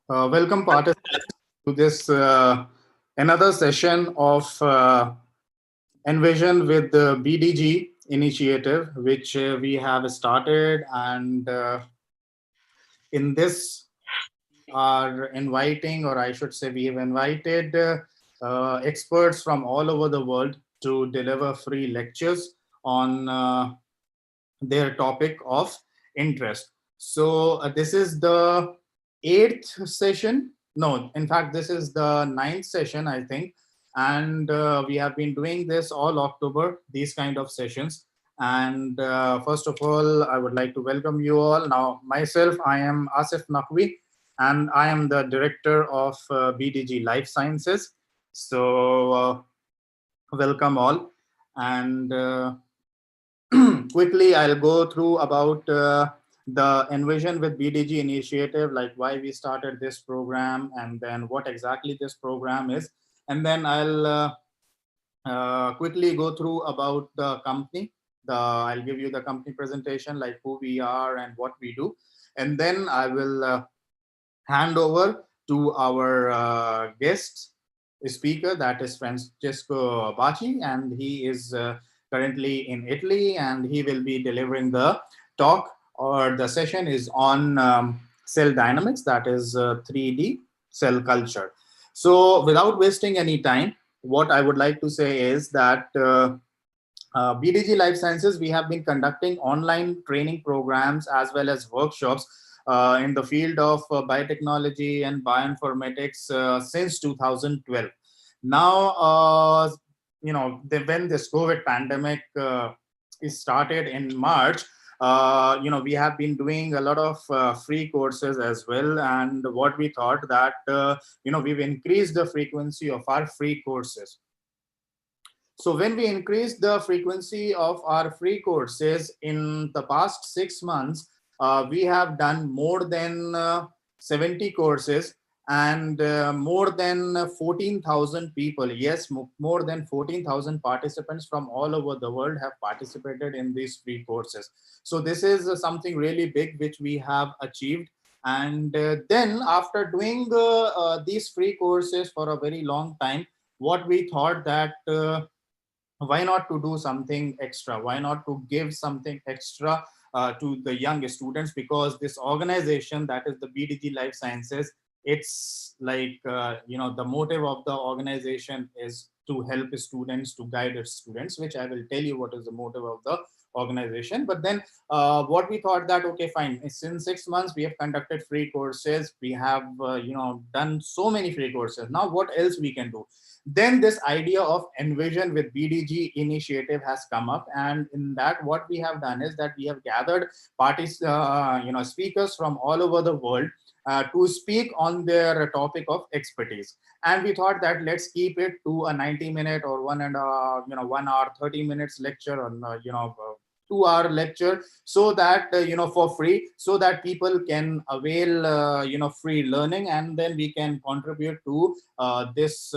Welcome participants to this another session of Envision with the BDG initiative, which we have started, and in this are inviting, or I should say, we have invited experts from all over the world to deliver free lectures on their topic of interest. So this is the 8th session. No, in fact, this is the 9th session, I think. And we have been doing this all October, these kind of sessions. And first of all, I would like to welcome you all. Now, myself, I am Asif Naqvi, and I am the director of BDG Lifesciences. So welcome all. And quickly, I'll go through about the Envision with BDG initiative, like why we started this program, and then what exactly this program is. And then I'll quickly go through about the company. I'll give you the company presentation, like who we are and what we do. And then I will hand over to our guest speaker, that is Francesco Bacchi, and he is currently in Italy, and he will be delivering the talk, or the session is on CellDynamics, that is 3D cell culture. So without wasting any time, what I would like to say is that BDG Lifesciences, we have been conducting online training programs as well as workshops in the field of biotechnology and bioinformatics since 2012. Now, when this COVID pandemic is started in March, we have been doing a lot of free courses as well. And what we thought that, we've increased the frequency of our free courses. So when we increased the frequency of our free courses in the past 6 months, we have done more than 70 courses, and more than 14,000 people, yes, more than 14,000 participants from all over the world have participated in these free courses. So this is something really big which we have achieved. And then after doing these free courses for a very long time, what we thought that why not to do something extra? Why not to give something extra to the young students? Because this organization, that is the BDG Life Sciences, it's like, the motive of the organization is to help students, to guide students, which I will tell you what is the motive of the organization. But then what we thought that, okay, fine, since 6 months we have conducted free courses, we have done so many free courses. Now what else we can do? Then this idea of Envision with BDG initiative has come up, and in that what we have done is that we have gathered parties, speakers from all over the world to speak on their topic of expertise. And we thought that let's keep it to a 90-minute or 1 hour 30 minutes lecture on 2-hour lecture, so that for free, so that people can avail free learning, and then we can contribute to this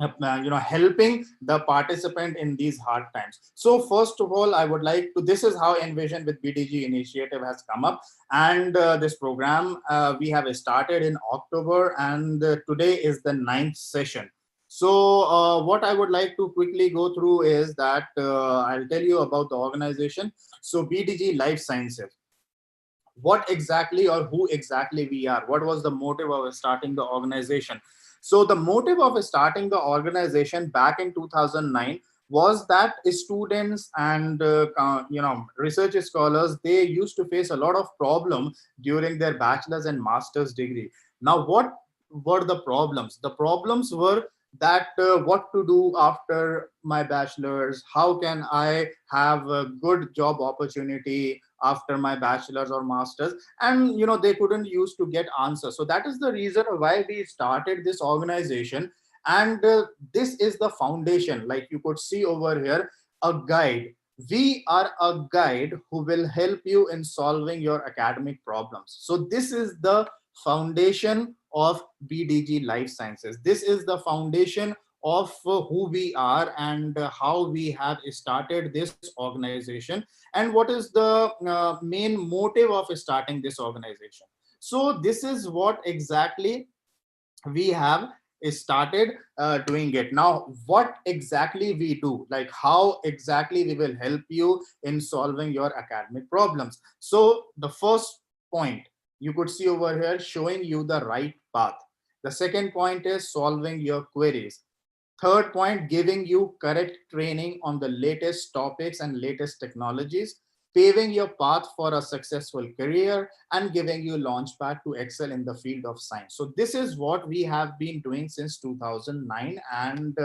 helping the participant in these hard times. So first of all, I would like to, this is how Envision with BDG initiative has come up. And this program we have started in October, and today is the 9th session. So what I would like to quickly go through is that I'll tell you about the organization. So BDG Life Sciences, what exactly or who exactly we are, what was the motive of starting the organization. So the motive of starting the organization back in 2009 was that students and research scholars, they used to face a lot of problem during their bachelor's and master's degree. Now what were the problems? The problems were that what to do after my bachelor's, how can I have a good job opportunity after my bachelor's or master's, and they couldn't use to get answers. So that is the reason why we started this organization. And this is the foundation, like you could see over here, a guide. We are a guide who will help you in solving your academic problems. So this is the foundation of BDG Life Sciences. This is the foundation of who we are, and how we have started this organization, and what is the main motive of starting this organization. So this is what exactly we have started doing it. Now, what exactly we do, like how exactly we will help you in solving your academic problems. So the first point you could see over here, showing you the right path. The second point is solving your queries. Third point, giving you correct training on the latest topics and latest technologies, paving your path for a successful career, and giving you launchpad to excel in the field of science. So this is what we have been doing since 2009, and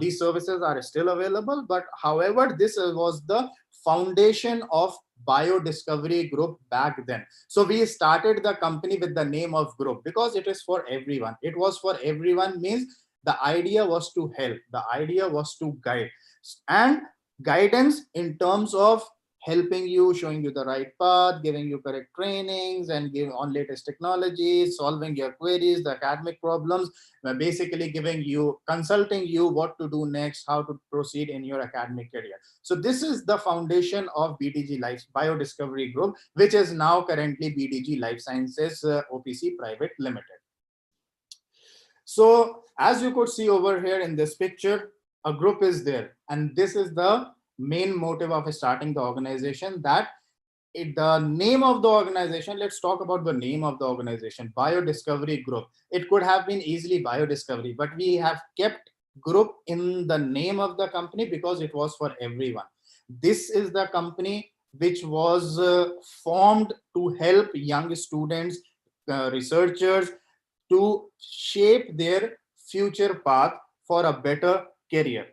these services are still available. But however, this was the foundation of biodiscovery group back then. So we started the company with the name of group because it is for everyone. It was for everyone means the idea was to help, the idea was to guide, and guidance in terms of helping you, showing you the right path, giving you correct trainings, and give on latest technologies, solving your queries, the academic problems, basically giving you, consulting you what to do next, how to proceed in your academic career. So this is the foundation of BDG Life Biodiscovery Group, which is now currently BDG Life Sciences OPC Private Limited. So as you could see over here in this picture, a group is there, and this is the main motive of starting the organization. That the name of the organization, let's talk about the name of the organization, Biodiscovery Group. It could have been easily Biodiscovery, but we have kept group in the name of the company because it was for everyone. This is the company which was formed to help young students, researchers, to shape their future path for a better career.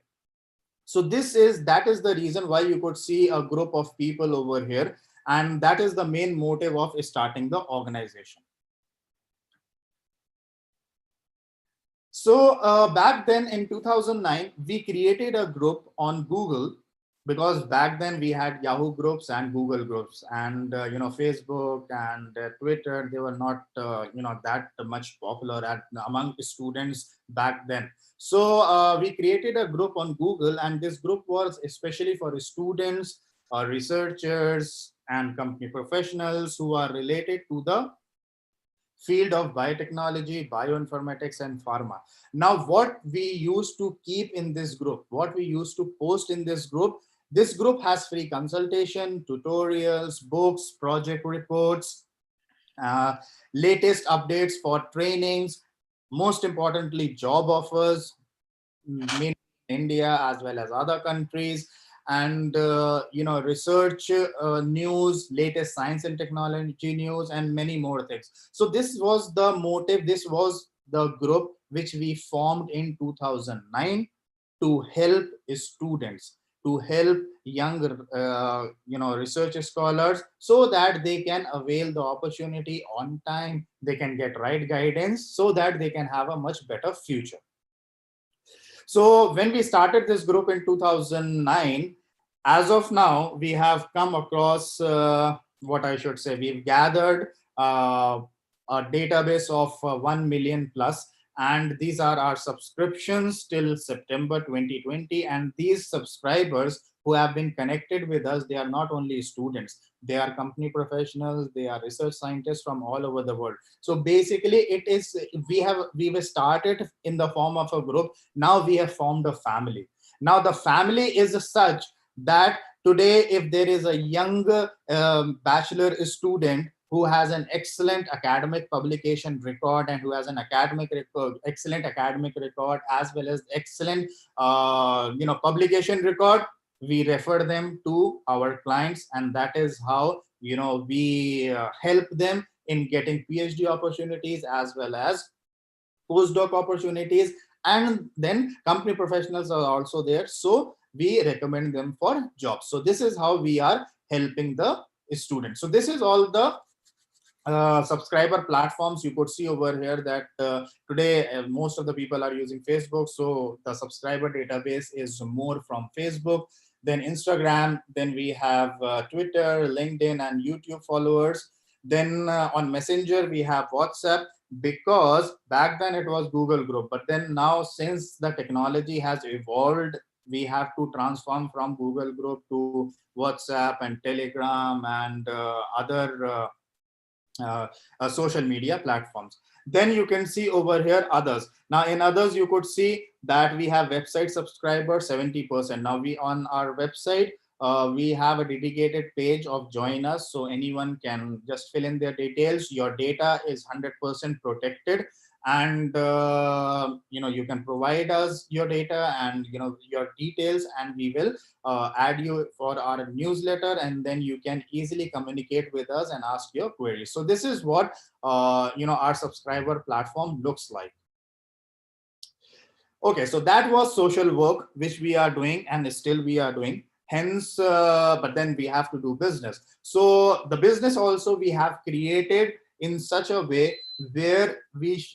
So that is the reason why you could see a group of people over here, and that is the main motive of starting the organization. So back then in 2009, we created a group on Google, because back then we had Yahoo groups and Google groups, and Facebook and Twitter, they were not that much popular among students back then. So we created a group on Google, and this group was especially for students, researchers, and company professionals who are related to the field of biotechnology, bioinformatics, and pharma. Now, what we used to keep in this group, what we used to post in this group has free consultation, tutorials, books, project reports, uh, latest updates for trainings, most importantly, job offers, mainly in India as well as other countries, and research news, latest science and technology news, and many more things. So this was the motive. This was the group which we formed in 2009 to help students, to help young research scholars, so that they can avail the opportunity on time, they can get right guidance, so that they can have a much better future. So when we started this group in 2009, as of now, we have come across what I should say, we've gathered a database of 1 million plus, and these are our subscriptions till September 2020. And these subscribers who have been connected with us, they are not only students, they are company professionals, they are research scientists from all over the world. So basically it is, we were started in the form of a group. Now we have formed a family. Now the family is such that today, if there is a young bachelor student who has an excellent academic publication record, and who has an excellent academic record, as well as excellent publication record, we refer them to our clients, and that is how we help them in getting PhD opportunities as well as postdoc opportunities, And then company professionals are also there, so we recommend them for jobs. So this is how we are helping the students. So this is all the subscriber platforms. You could see over here that today most of the people are using Facebook, so the subscriber database is more from Facebook, then Instagram, then we have Twitter, LinkedIn, and YouTube followers. Then on Messenger we have WhatsApp, because back then it was Google Group, but then now since the technology has evolved, we have to transform from Google Group to WhatsApp and Telegram and other social media platforms. Then you can see over here others. Now in others you could see that we have website subscribers 70%. Now we on our website we have a dedicated page of join us, so anyone can just fill in their details. Your data is 100% protected, and you can provide us your data and your details, and we will add you for our newsletter, and then you can easily communicate with us and ask your queries. So this is what our subscriber platform looks like. Okay, so that was social work which we are doing and still we are doing. Hence, but then we have to do business. So the business also we have created in such a way where we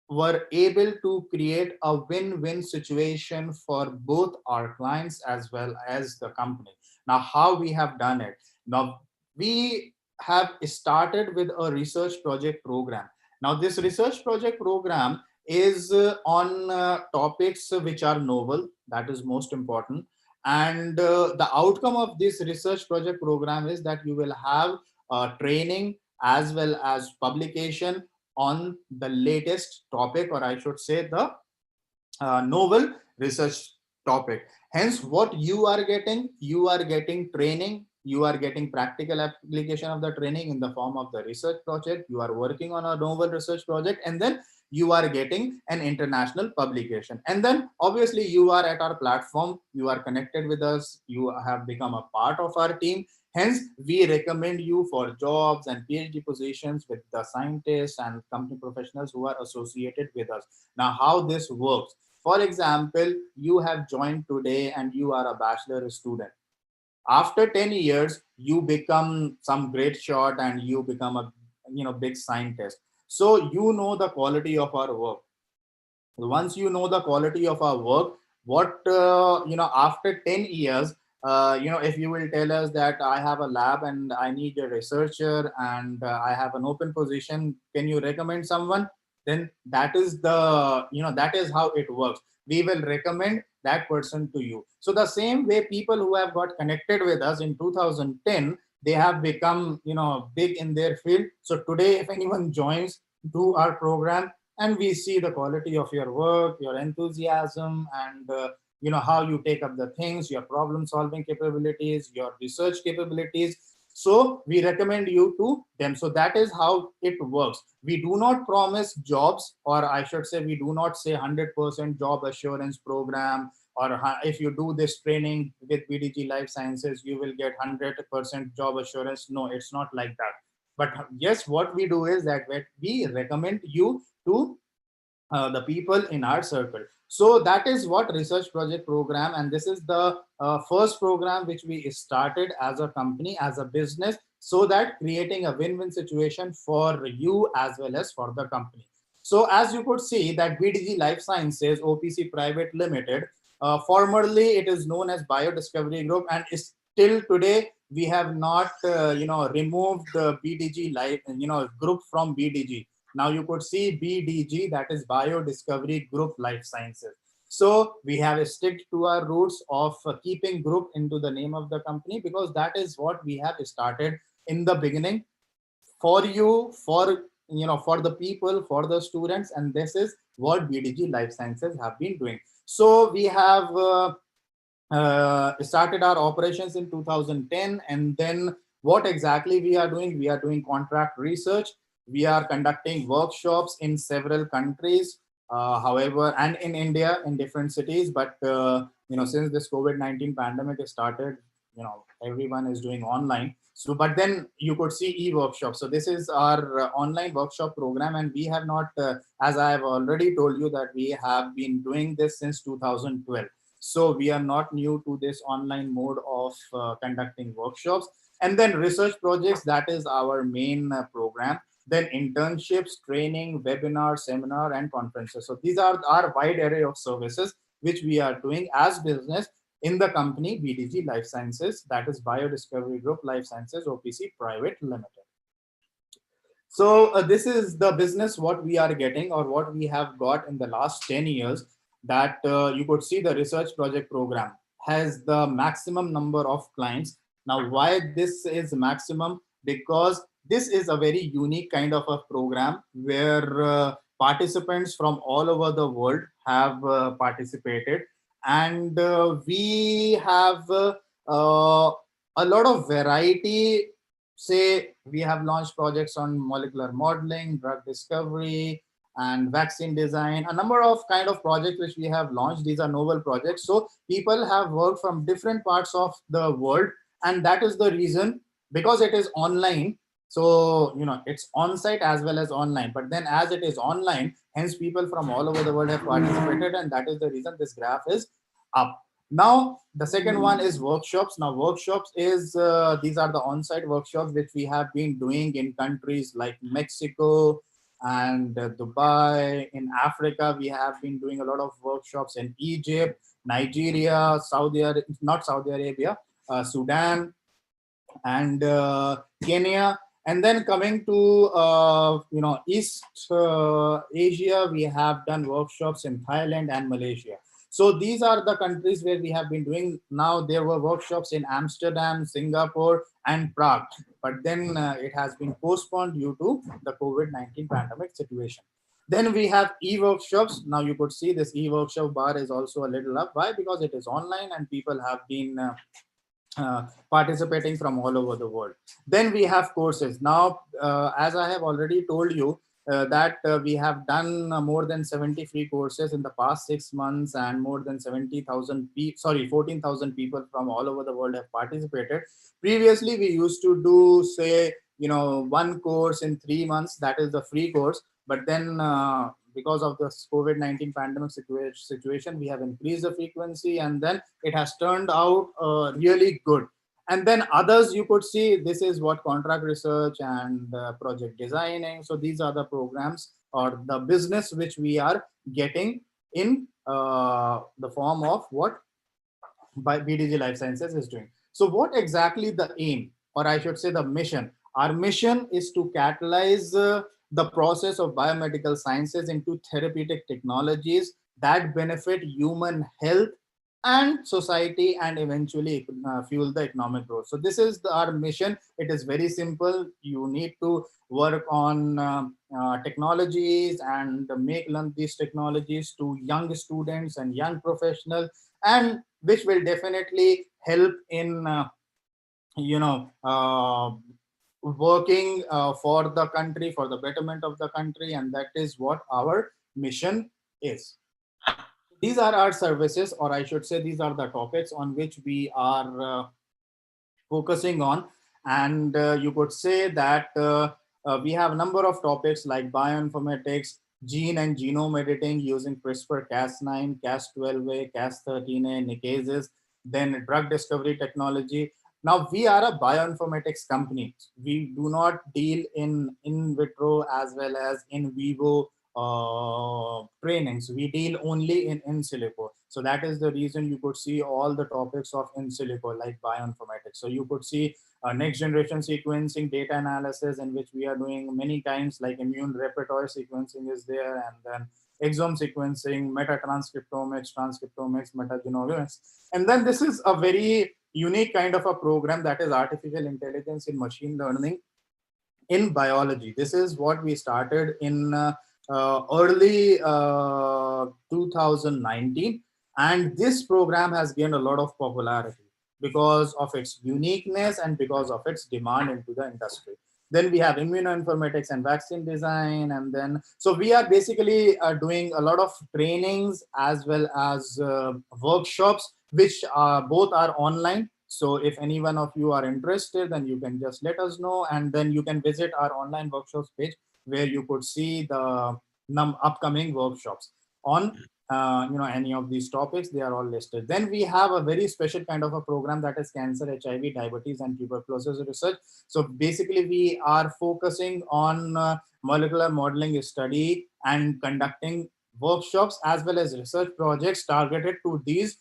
were able to create a win-win situation for both our clients as well as the company. Now, how we have done it? Now, we have started with a research project program. Now, this research project program is on topics which are novel. That is most important. And the outcome of this research project program is that you will have training as well as publication on the latest topic, or I should say the novel research topic. Hence, what you are getting training, you are getting practical application of the training in the form of the research project. You are working on a novel research project, and then you are getting an international publication. And then obviously you are at our platform, you are connected with us, you have become a part of our team. Hence, we recommend you for jobs and PhD positions with the scientists and company professionals who are associated with us. Now, how this works? For example, you have joined today and you are a bachelor student. After 10 years, you become some great shot and you become a big scientist. So you know the quality of our work. Once you know the quality of our work, what after 10 years, if you will tell us that I have a lab and I need a researcher and I have an open position, can you recommend someone? Then that is that is how it works. We will recommend that person to you. So the same way, people who have got connected with us in 2010, they have become big in their field. So today, if anyone joins to our program, and we see the quality of your work, your enthusiasm, and how you take up the things, your problem solving capabilities, your research capabilities, so we recommend you to them. So that is how it works. We do not promise jobs, or I should say we do not say 100% job assurance program, or if you do this training with BDG Lifesciences you will get 100% job assurance. No, it's not like that. But yes, what we do is that we recommend you to the people in our circle. So that is what research project program, and this is the first program which we started as a company, as a business, so that creating a win-win situation for you as well as for the company. So as you could see that BDG Life Sciences OPC Private Limited, formerly it is known as Biodiscovery Group, and still today we have not removed the BDG Life group from BDG. Now you could see BDG, that is Biodiscovery Group Life Sciences. So we have stuck to our roots of keeping group into the name of the company, because that is what we have started in the beginning for you, for for the people, for the students, and this is what BDG Life Sciences have been doing. So we have started our operations in 2010, and then what exactly we are doing? We are doing contract research. We are conducting workshops in several countries, however, and in India in different cities. But since this COVID-19 pandemic started, everyone is doing online. So, but then you could see e-workshop. So this is our online workshop program, and we have not, as I have already told you, that we have been doing this since 2012. So we are not new to this online mode of conducting workshops. And then research projects, that is our main program. Then internships, training, webinar, seminar, and conferences. So these are our wide array of services which we are doing as business in the company BDG Lifesciences, that is Biodiscovery Group Life Sciences OPC Private Limited. So this is the business what we are getting, or what we have got in the last 10 years, that you could see the research project program has the maximum number of clients. Now, why this is maximum? Because this is a very unique kind of a program where participants from all over the world have participated, and we have a lot of variety. Say we have launched projects on molecular modeling, drug discovery, and vaccine design, a number of kind of projects which we have launched. These are novel projects. So people have worked from different parts of the world, and that is the reason, because it is online. So, it's on site as well as online. But then as it is online, hence people from all over the world have participated, and that is the reason this graph is up. Now, the second one is workshops. Now, workshops is, these are the on-site workshops which we have been doing in countries like Mexico and Dubai. In Africa, we have been doing a lot of workshops in Egypt, Nigeria, not Saudi Arabia, Sudan, and Kenya. And then coming to East Asia, we have done workshops in Thailand and Malaysia. So these are the countries where we have been doing. Now there were workshops in Amsterdam, Singapore, and Prague, but then it has been postponed due to the COVID-19 pandemic situation. Then we have e-workshops. Now you could see this e-workshop bar is also a little up. Why? Because it is online and people have been participating from all over the world. Then we have courses. Now, as I have already told you, that we have done more than 70 free courses in the past 6 months, and more than 14,000 people from all over the world have participated. Previously, we used to do, say, one course in 3 months, that is the free course. But then because of the COVID-19 pandemic situation, we have increased the frequency, and then it has turned out really good. And then others, you could see, this is what contract research and project designing. So these are the programs or the business which we are getting in the form of what by BDG Life Sciences is doing. So what exactly the aim, or I should say the mission? Our mission is to catalyze the process of biomedical sciences into therapeutic technologies that benefit human health and society, and eventually fuel the economic growth. So this is our mission. It is very simple. You need to work on technologies and learn these technologies to young students and young professionals, and which will definitely help in working for the country, for the betterment of the country, and that is what our mission is. These are our services, or I should say these are the topics on which we are focusing on. And you could say that we have a number of topics like bioinformatics, gene and genome editing using CRISPR, Cas9, Cas12a, Cas13a, nicases, then drug discovery technology. Now, we are a bioinformatics company. We do not deal in vitro as well as in vivo trainings. We deal only in silico. So that is the reason you could see all the topics of in silico, like bioinformatics. So you could see next generation sequencing, data analysis, in which we are doing many times, like immune repertoire sequencing is there, and then exome sequencing, metatranscriptomics, transcriptomics, metagenomics. And then this is a very unique kind of a program, that is artificial intelligence in machine learning in biology. This is what we started in early 2019, and this program has gained a lot of popularity because of its uniqueness and because of its demand into the industry. Then we have immunoinformatics and vaccine design, and then so we are basically doing a lot of trainings as well as workshops, which both are online. So if any one of you are interested, then you can just let us know, and then you can visit our online workshops page where you could see the upcoming workshops on any of these topics. They are all listed. Then we have a very special kind of a program, that is cancer, HIV, diabetes, and tuberculosis research. So basically we are focusing on molecular modeling study and conducting workshops as well as research projects targeted to these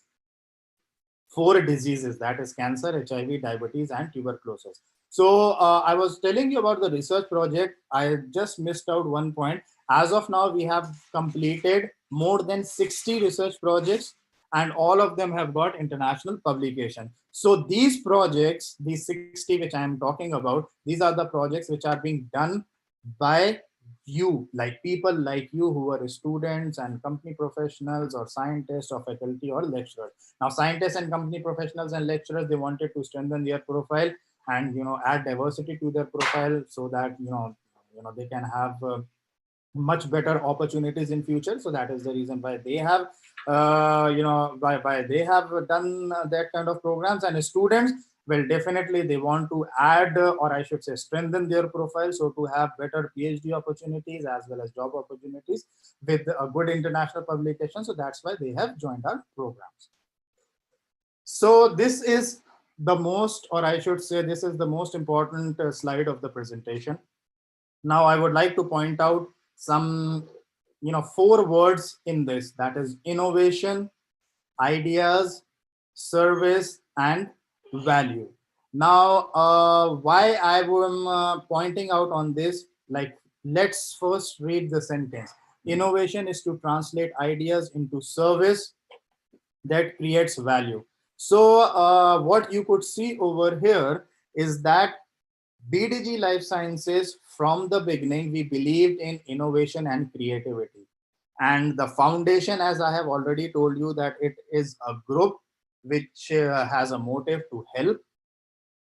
four diseases, that is cancer, HIV, diabetes, and tuberculosis. So I was telling you about the research project. I just missed out one point. As of now, we have completed more than 60 research projects, and all of them have got international publication. So these projects, these 60 which I am talking about, these are the projects which are being done by you, like people like you who are students and company professionals or scientists or faculty or lecturers. Now scientists and company professionals and lecturers, they wanted to strengthen their profile and add diversity to their profile, so that they can have much better opportunities in future. So that is the reason why they have why they have done that kind of programs. And students, well, definitely they want to add or I should say strengthen their profile, so to have better PhD opportunities as well as job opportunities with a good international publication. So that's why they have joined our programs. So this is the most, or I should say this is the most important slide of the presentation. Now I would like to point out some four words in this, that is innovation, ideas, service, and value. Now why I am pointing out on this, like, let's first read the sentence. Innovation is to translate ideas into service that creates value. So what you could see over here is that BDG Life Sciences, from the beginning, we believed in innovation and creativity. And the foundation, as I have already told you, that it is a group which has a motive to help.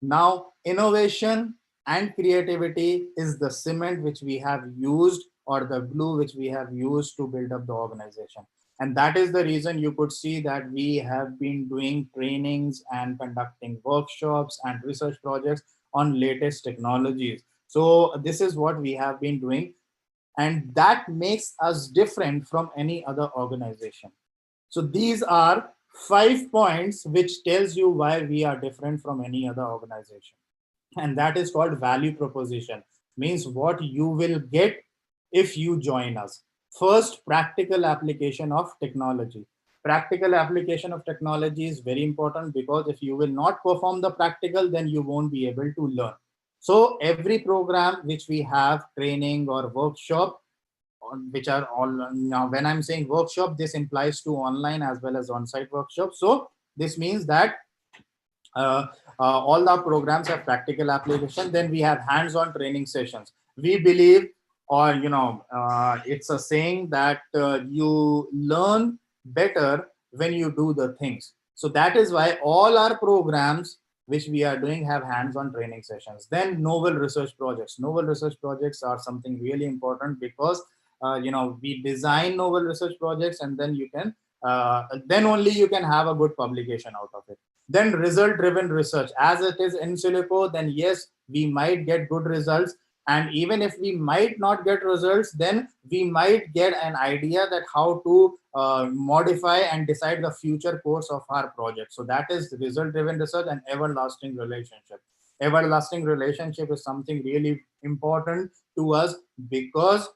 Now, innovation and creativity is the cement which we have used, or the glue which we have used to build up the organization. And that is the reason you could see that we have been doing trainings and conducting workshops and research projects on latest technologies. So this is what we have been doing, and that makes us different from any other organization. So these are 5 points which tells you why we are different from any other organization. And that is called value proposition, means what you will get if you join us. First, practical application of technology. Practical application of technology is very important, because if you will not perform the practical, then you won't be able to learn. So every program which we have, training or workshop, which are all, now when I'm saying workshop, this implies to online as well as on-site workshops. So this means that uh, all our programs have practical application. Then we have hands-on training sessions. We believe, or it's a saying that you learn better when you do the things. So that is why all our programs which we are doing have hands-on training sessions. Then novel research projects. Novel research projects are something really important, because we design novel research projects, and then you can then only you can have a good publication out of it. Then result driven research, as it is in silico, then yes, we might get good results. And even if we might not get results, then we might get an idea that how to modify and decide the future course of our project. So that is result driven research. And everlasting relationship. Everlasting relationship is something really important to us, because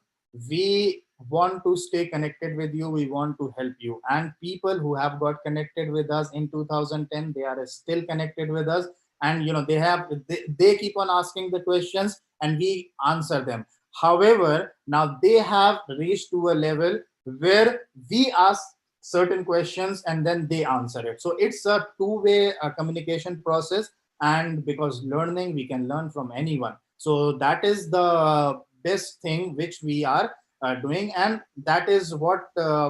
we want to stay connected with you, we want to help you. And people who have got connected with us in 2010, they are still connected with us. And they keep on asking the questions, and we answer them. However, now they have reached to a level where we ask certain questions and then they answer it. So it's a two-way communication process. And because learning, we can learn from anyone. So that is the best thing which we are doing, and that is what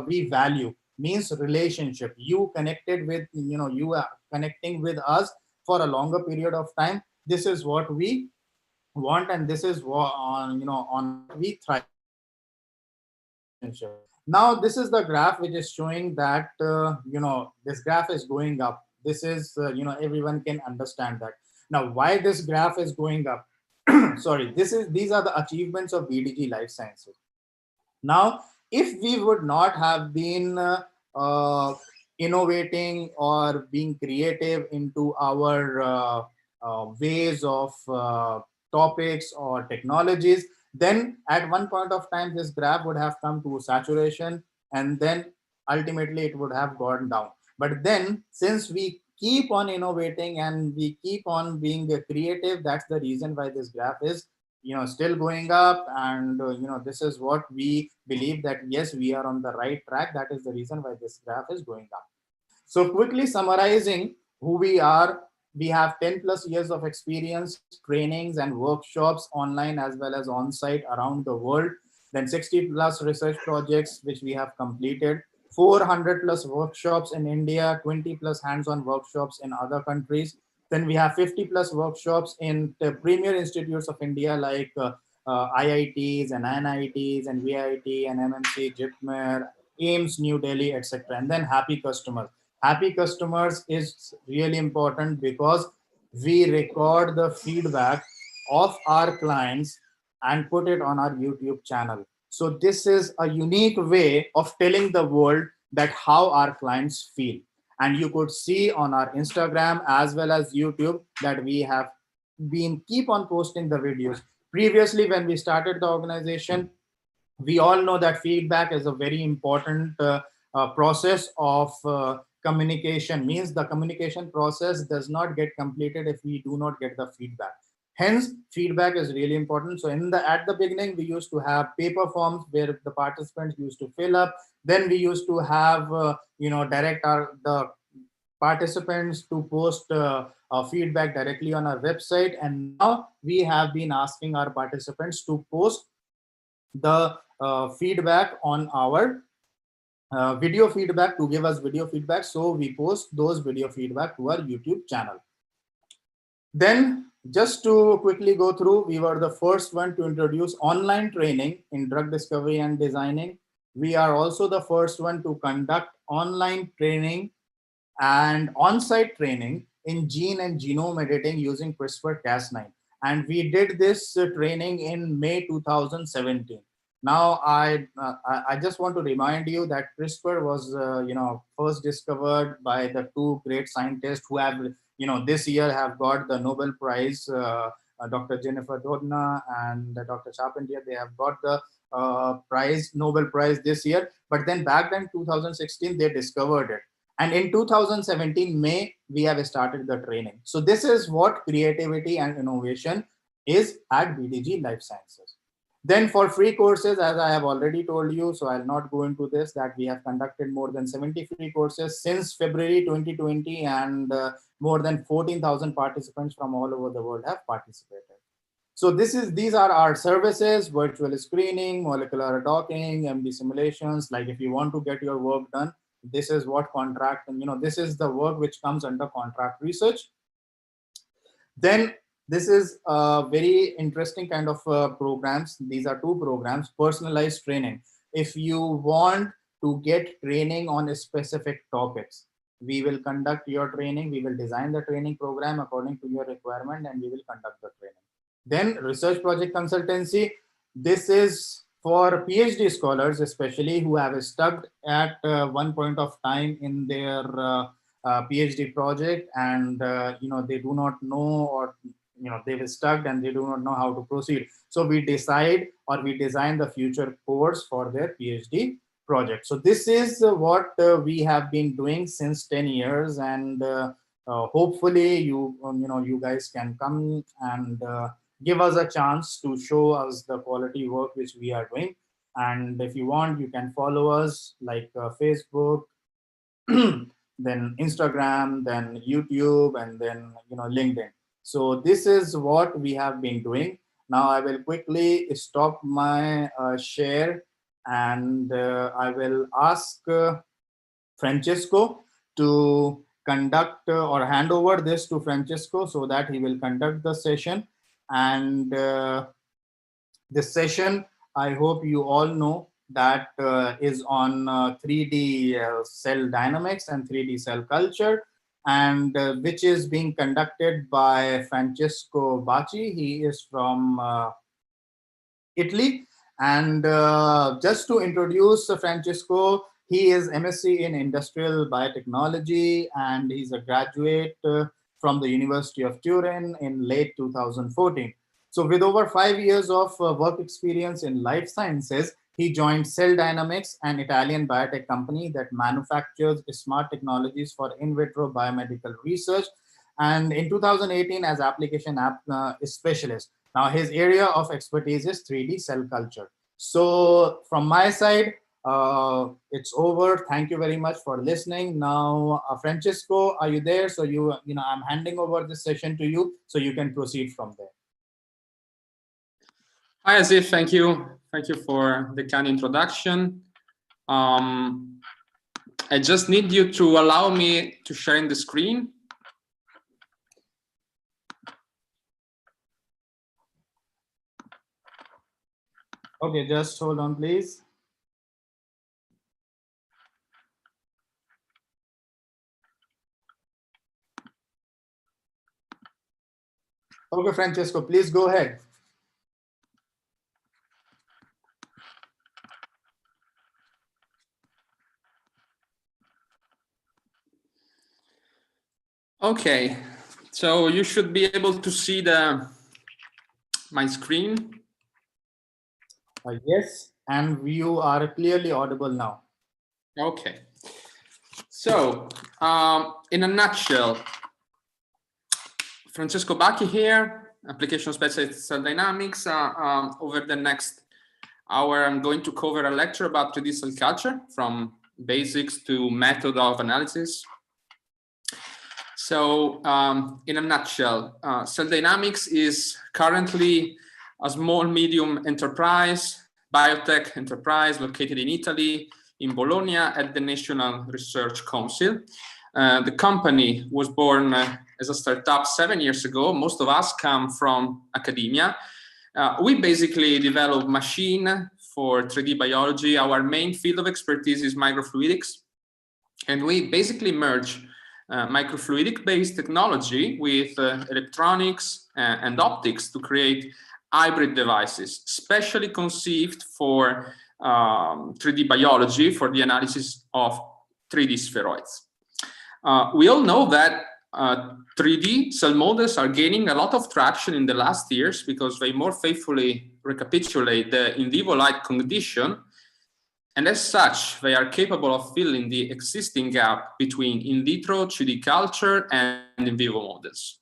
we value, means relationship. You connected with, you are connecting with us for a longer period of time. This is what we want, and this is what on what we thrive. Now this is the graph which is showing that this graph is going up. This is, everyone can understand that. Now, why this graph is going up? Sorry, these are the achievements of BDG Life Sciences. Now, if we would not have been innovating or being creative into our ways of topics or technologies, then at one point of time, this graph would have come to saturation, and then ultimately it would have gone down. But then, since we keep on innovating and we keep on being creative, that's the reason why this graph is still going up. And this is what we believe, that yes, we are on the right track. That is the reason why this graph is going up. So quickly summarizing who we are, we have 10 plus years of experience, trainings and workshops online as well as on site around the world. Then 60 plus research projects which we have completed, 400 plus workshops in India, 20 plus hands-on workshops in other countries. Then we have 50 plus workshops in the premier institutes of India, like IITs and NITs and VIT and MMC, JIPMER, AIMS, New Delhi, etc. And then happy customers. Happy customers is really important because we record the feedback of our clients and put it on our YouTube channel. So this is a unique way of telling the world that how our clients feel. And you could see on our Instagram as well as YouTube that we have been keep on posting the videos. Previously, when we started the organization, we all know that feedback is a very important process of communication. Means the communication process does not get completed if we do not get the feedback. Hence, feedback is really important. So at the beginning, we used to have paper forms where the participants used to fill up. Then we used to have direct the participants to post feedback directly on our website. And now we have been asking our participants to post the feedback on our video feedback, to give us video feedback. So we post those video feedback to our YouTube channel. Then just to quickly go through, we were the first one to introduce online training in drug discovery and designing. We are also the first one to conduct online training and on-site training in gene and genome editing using CRISPR-Cas9. And we did this training in May 2017. Now, I just want to remind you that CRISPR was, first discovered by the two great scientists who have, this year have got the Nobel Prize, Dr. Jennifer Doudna and Dr. Charpentier. They have got the Nobel Prize this year. But then back then, 2016, they discovered it. And in 2017, May, we have started the training. So this is what creativity and innovation is at BDG Life Sciences. Then for free courses, as I have already told you, so I'll not go into this, that we have conducted more than 70 free courses since February 2020, and more than 14,000 participants from all over the world have participated. So these are our services: virtual screening, molecular docking, MD simulations. Like if you want to get your work done, this is what contract, and this is the work which comes under contract research. Then this is a very interesting kind of programs. These are two programs: personalized training. If you want to get training on specific topics, we will conduct your training. We will design the training program according to your requirement, and we will conduct the training. Then research project consultancy. This is for PhD scholars, especially who have stuck at one point of time in their PhD project, and they do not know, or they've stuck and they do not know how to proceed. So we decide, or we design the future course for their PhD project. So this is what we have been doing since 10 years, and hopefully you guys can come and give us a chance to show us the quality work which we are doing. And if you want, you can follow us like Facebook, then Instagram, then YouTube, and then LinkedIn. So this is what we have been doing. Now I will quickly stop my share, and I will ask Francesco to conduct or hand over this to Francesco so that he will conduct the session. And this session, I hope you all know, that is on 3D cell dynamics and 3D cell culture. and which is being conducted by Francesco Bacchi. He is from Italy. And just to introduce Francesco, he is MSc in Industrial Biotechnology, and he's a graduate from the University of Turin in late 2014. So with over 5 years of work experience in life sciences, he joined CellDynamics, an Italian biotech company that manufactures smart technologies for in vitro biomedical research, and in 2018 as application specialist. Now, his area of expertise is 3D cell culture. So from my side, it's over. Thank you very much for listening. Now, Francesco, are you there? So I'm handing over this session to you so you can proceed from there. Hi, Asif. Thank you. Thank you for the kind introduction. I just need you to allow me to share in the screen. Okay, just hold on, please. Okay, Francesco, please go ahead. Okay, so you should be able to see my screen. Yes, and you are clearly audible now. Okay, so in a nutshell, Francesco Bacchi here, application specialist CellDynamics. Over the next hour, I'm going to cover a lecture about 3D cell culture, from basics to method of analysis. So in a nutshell, CellDynamics is currently a small medium enterprise, biotech enterprise located in Italy, in Bologna at the National Research Council. The company was born as a startup 7 years ago. Most of us come from academia. We basically develop machine for 3D biology. Our main field of expertise is microfluidics. And we basically merge microfluidic-based technology with electronics and optics to create hybrid devices, specially conceived for 3D biology, for the analysis of 3D spheroids. We all know that 3D cell models are gaining a lot of traction in the last years because they more faithfully recapitulate the in vivo light condition. And as such, they are capable of filling the existing gap between in vitro 3D culture and in vivo models,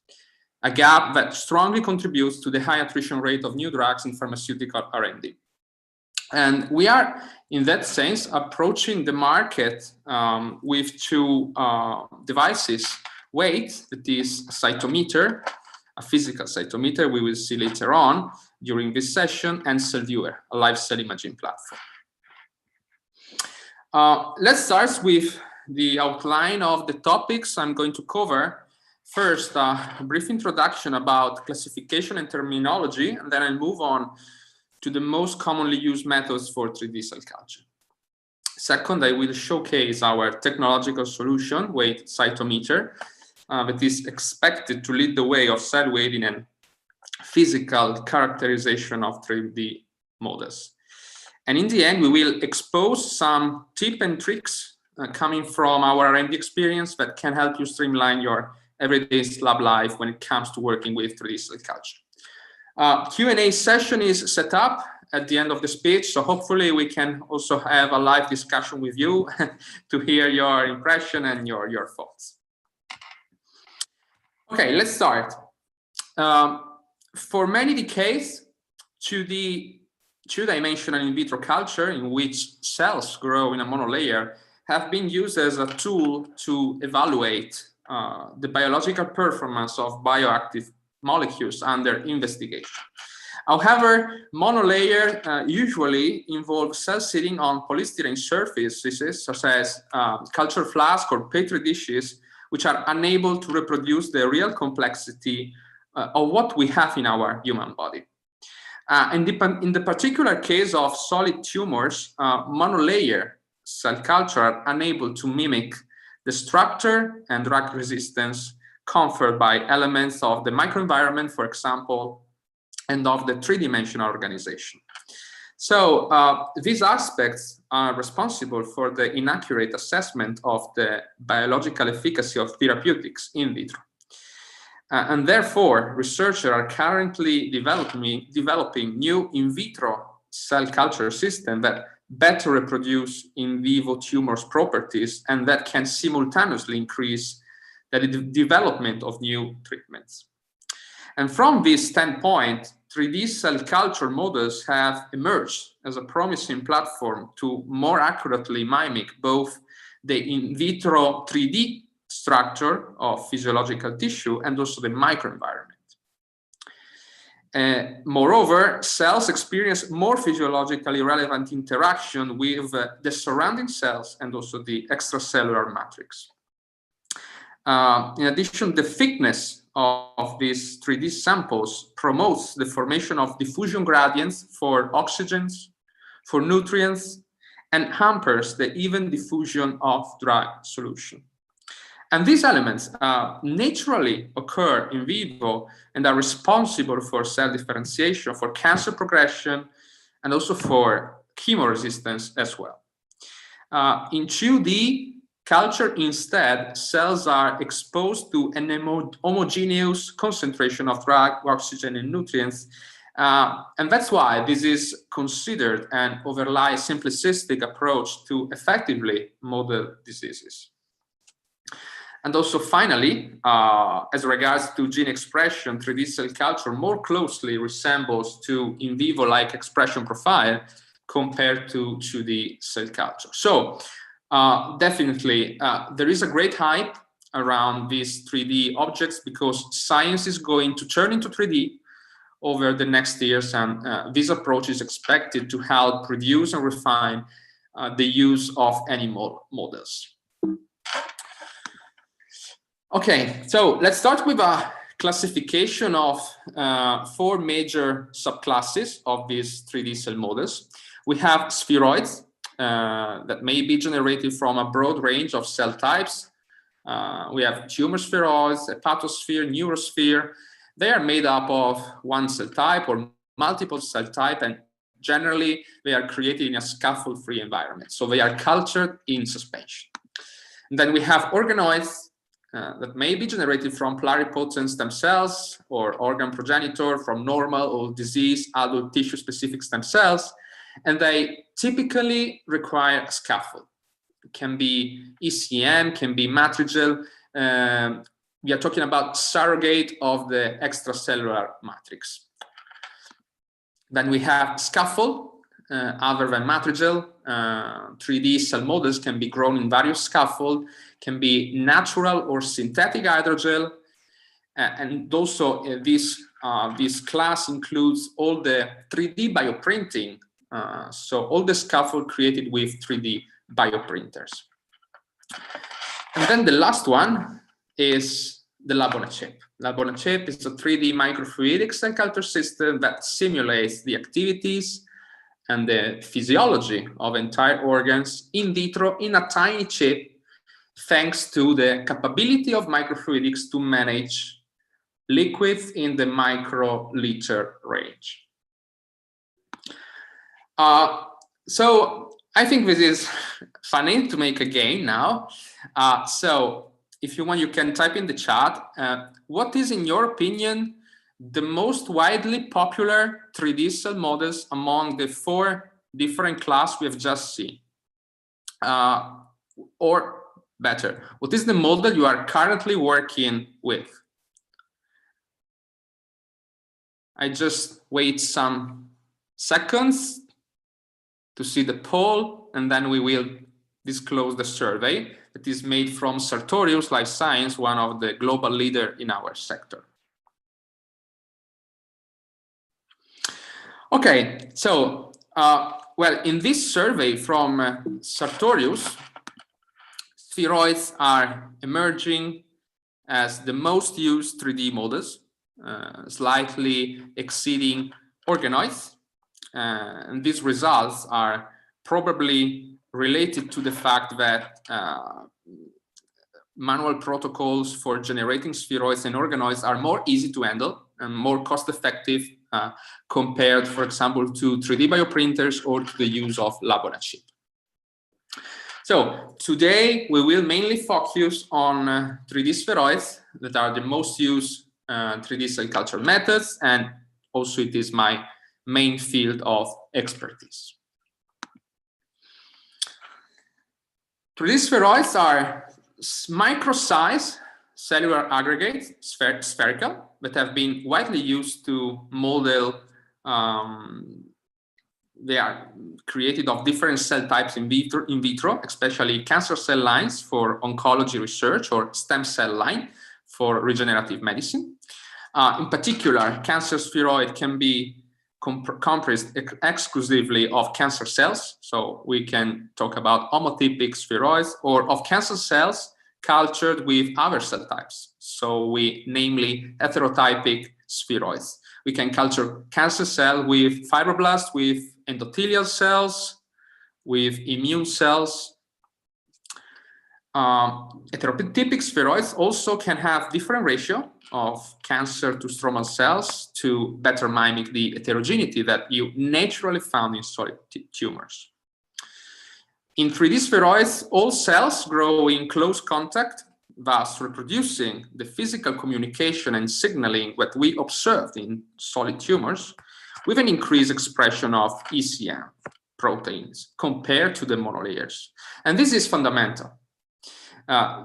a gap that strongly contributes to the high attrition rate of new drugs in pharmaceutical R&D. And we are, in that sense, approaching the market with two devices. Weight, that is a cytometer, a physical cytometer we will see later on during this session, and CellViewer, a live cell imaging platform. Let's start with the outline of the topics I'm going to cover. First, a brief introduction about classification and terminology, and then I'll move on to the most commonly used methods for 3D cell culture. Second, I will showcase our technological solution, weight cytometer, that is expected to lead the way of cell weighting and physical characterization of 3D models. And in the end, we will expose some tips and tricks coming from our R&D experience that can help you streamline your everyday lab life when it comes to working with 3D cell culture. Q&A session is set up at the end of the speech, so hopefully we can also have a live discussion with you to hear your impression and your thoughts. Okay, let's start. For many decades, 2-dimensional in vitro culture, in which cells grow in a monolayer, have been used as a tool to evaluate the biological performance of bioactive molecules under investigation. However, monolayer usually involves cells sitting on polystyrene surfaces, such as culture flask or petri dishes, which are unable to reproduce the real complexity of what we have in our human body. In the particular case of solid tumors, monolayer cell culture are unable to mimic the structure and drug resistance conferred by elements of the microenvironment, for example, and of the three-dimensional organization. So these aspects are responsible for the inaccurate assessment of the biological efficacy of therapeutics in vitro. And therefore, researchers are currently developing new in vitro cell culture systems that better reproduce in vivo tumors' properties and that can simultaneously increase the development of new treatments. And from this standpoint, 3D cell culture models have emerged as a promising platform to more accurately mimic both the in vitro 3D structure of physiological tissue and also the microenvironment. Moreover, cells experience more physiologically relevant interaction with the surrounding cells and also the extracellular matrix. In addition, the thickness of these 3D samples promotes the formation of diffusion gradients for oxygens, for nutrients, and hampers the even diffusion of drug solution. And these elements naturally occur in vivo and are responsible for cell differentiation, for cancer progression, and also for chemoresistance as well. In 2D culture, instead, cells are exposed to an homogeneous concentration of drug, oxygen, and nutrients. And that's why this is considered an overly simplistic approach to effectively model diseases. And also, finally, as regards to gene expression, 3D cell culture more closely resembles to in vivo-like expression profile compared to 2D cell culture. So, definitely, there is a great hype around these 3D objects because science is going to turn into 3D over the next years, and this approach is expected to help reduce and refine the use of animal models. Okay, so let's start with a classification of 4 major subclasses of these 3D cell models. We have spheroids that may be generated from a broad range of cell types. We have tumor spheroids, hepatosphere, neurosphere. They are made up of one cell type or multiple cell type, and generally they are created in a scaffold-free environment. So they are cultured in suspension. And then we have organoids that may be generated from pluripotent stem cells or organ progenitor from normal or diseased adult tissue-specific stem cells, and they typically require a scaffold. It can be ECM, can be matrigel. We are talking about surrogate of the extracellular matrix. Then we have scaffold, other than matrigel. 3D cell models can be grown in various scaffolds, can be natural or synthetic hydrogel, and also this class includes all the 3D bioprinting, so all the scaffold created with 3D bioprinters. And then the last one is the lab on a chip. Lab on a chip is a 3D microfluidic cell culture system that simulates the activities and the physiology of entire organs in vitro in a tiny chip, thanks to the capability of microfluidics to manage liquids in the microliter range. So I think this is funny to make a game now. So if you want, you can type in the chat, what is, in your opinion, the most widely popular 3D cell models among the 4 different classes we have just seen? Or better, what is the model you are currently working with? I just wait some seconds to see the poll, and then we will disclose the survey that is made from Sartorius Lifesciences, one of the global leaders in our sector. Okay, so, well, in this survey from Sartorius, spheroids are emerging as the most used 3D models, slightly exceeding organoids. And these results are probably related to the fact that manual protocols for generating spheroids and organoids are more easy to handle and more cost-effective compared, for example, to 3D bioprinters or to the use of lab-on-a-chip. So today we will mainly focus on 3D spheroids that are the most used 3D cell culture methods, and also it is my main field of expertise. 3D spheroids are micro-sized cellular aggregates, spherical, that have been widely used to model. They are created of different cell types in vitro, especially cancer cell lines for oncology research or stem cell line for regenerative medicine. In particular, cancer spheroid can be comprised exclusively of cancer cells. So we can talk about homotypic spheroids, or of cancer cells cultured with other cell types. So namely heterotypic spheroids. We can culture cancer cell with fibroblasts, with endothelial cells, with immune cells. Heterotypic spheroids also can have different ratio of cancer to stromal cells to better mimic the heterogeneity that you naturally found in solid tumors. In 3D spheroids, all cells grow in close contact, thus reproducing the physical communication and signaling that we observed in solid tumors, with an increased expression of ECM proteins compared to the monolayers. And this is fundamental.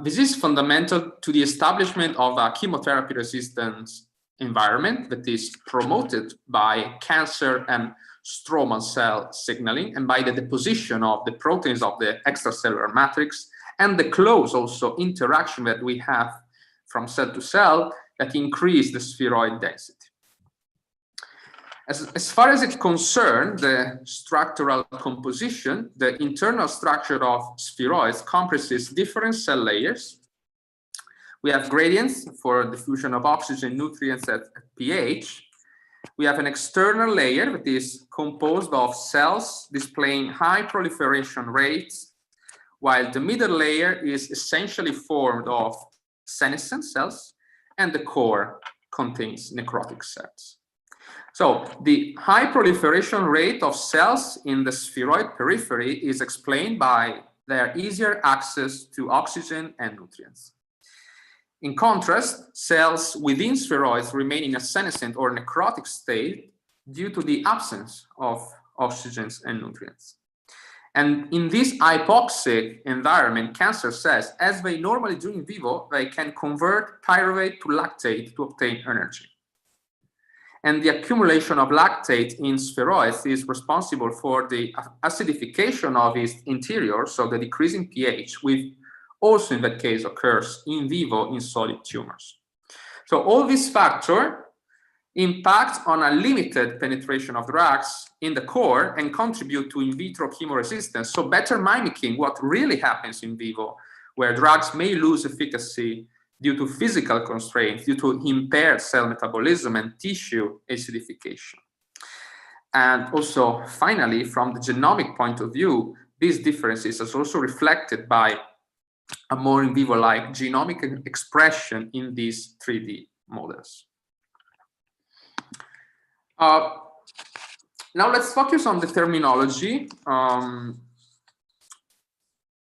This is fundamental to the establishment of a chemotherapy resistance environment that is promoted by cancer and stromal cell signaling, and by the deposition of the proteins of the extracellular matrix, and the close also interaction that we have from cell to cell that increase the spheroid density. As far as it concerns the structural composition, the internal structure of spheroids comprises different cell layers. We have gradients for diffusion of oxygen, nutrients at pH. We have an external layer that is composed of cells displaying high proliferation rates, while the middle layer is essentially formed of senescent cells, and the core contains necrotic cells. So the high proliferation rate of cells in the spheroid periphery is explained by their easier access to oxygen and nutrients. In contrast, cells within spheroids remain in a senescent or necrotic state due to the absence of oxygen and nutrients. And in this hypoxic environment, cancer cells, as they normally do in vivo, they can convert pyruvate to lactate to obtain energy. And the accumulation of lactate in spheroids is responsible for the acidification of its interior, so the decreasing pH, which also in that case occurs in vivo in solid tumors. So all these factors impact on a limited penetration of drugs in the core and contribute to in vitro chemoresistance, so better mimicking what really happens in vivo, where drugs may lose efficacy due to physical constraints, due to impaired cell metabolism and tissue acidification. And also, finally, from the genomic point of view, these differences are also reflected by a more in vivo-like genomic expression in these 3D models. Now let's focus on the terminology.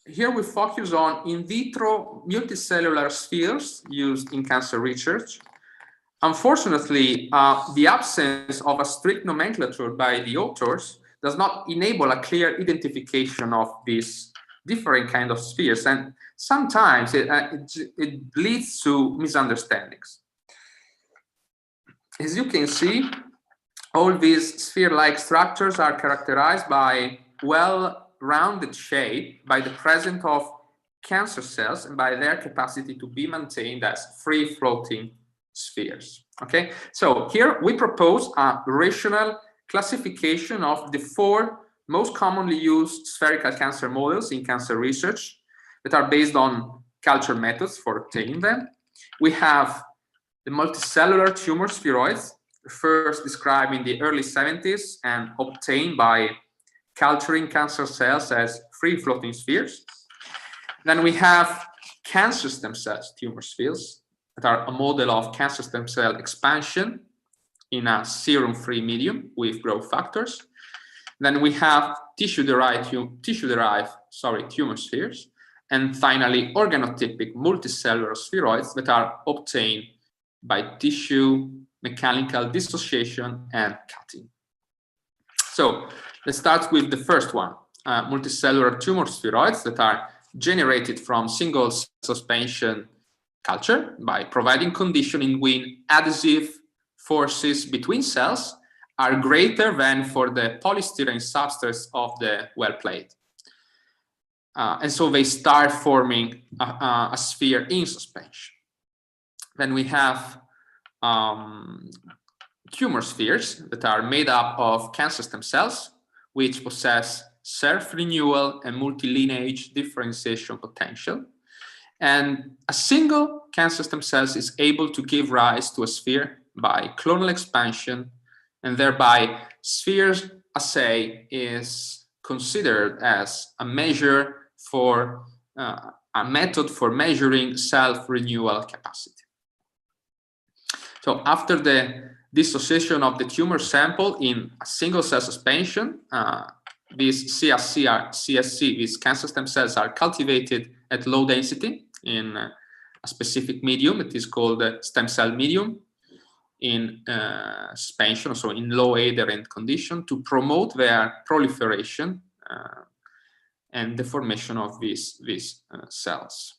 Here we focus on in vitro multicellular spheres used in cancer research. Unfortunately, the absence of a strict nomenclature by the authors does not enable a clear identification of these different kind of spheres, and sometimes it leads to misunderstandings. As you can see, all these sphere-like structures are characterized by well-rounded shape, by the presence of cancer cells, and by their capacity to be maintained as free-floating spheres. Okay, so here we propose a rational classification of the 4 most commonly used spherical cancer models in cancer research that are based on culture methods for obtaining them. We have the multicellular tumor spheroids, first described in the early 70s and obtained by culturing cancer cells as free-floating spheres. Then we have cancer stem cells tumor spheres that are a model of cancer stem cell expansion in a serum-free medium with growth factors. Then we have tissue-derived tumor spheres, and finally organotypic multicellular spheroids that are obtained by tissue mechanical dissociation and cutting. So let's start with the first one, multicellular tumor spheroids that are generated from single suspension culture by providing condition in which adhesive forces between cells are greater than for the polystyrene substrates of the well plate. And so they start forming a sphere in suspension. Then we have tumor spheres that are made up of cancer stem cells, which possess self-renewal and multi-lineage differentiation potential. And a single cancer stem cell is able to give rise to a sphere by clonal expansion, and thereby spheres assay is considered as a measure for a method for measuring self-renewal capacity. So after the dissociation of the tumor sample in a single cell suspension, these CSC, these cancer stem cells, are cultivated at low density in a specific medium. It is called the stem cell medium in suspension, so in low adherent condition, to promote their proliferation and the formation of these cells.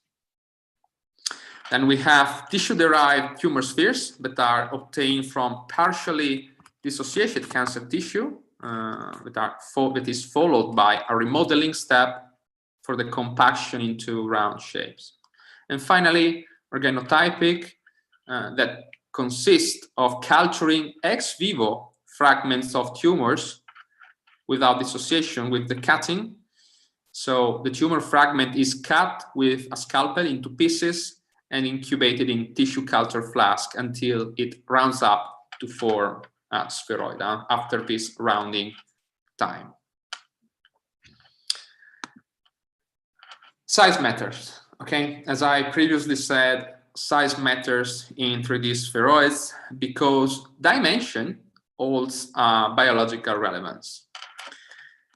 Then we have tissue-derived tumor spheres that are obtained from partially dissociated cancer tissue that is followed by a remodeling step for the compaction into round shapes. And finally, organotypic that consist of culturing ex vivo fragments of tumors without dissociation with the cutting. So the tumor fragment is cut with a scalpel into pieces and incubated in tissue culture flask until it rounds up to form a spheroid after this rounding time. Size matters, okay? As I previously said, size matters in 3D spheroids because dimension holds biological relevance.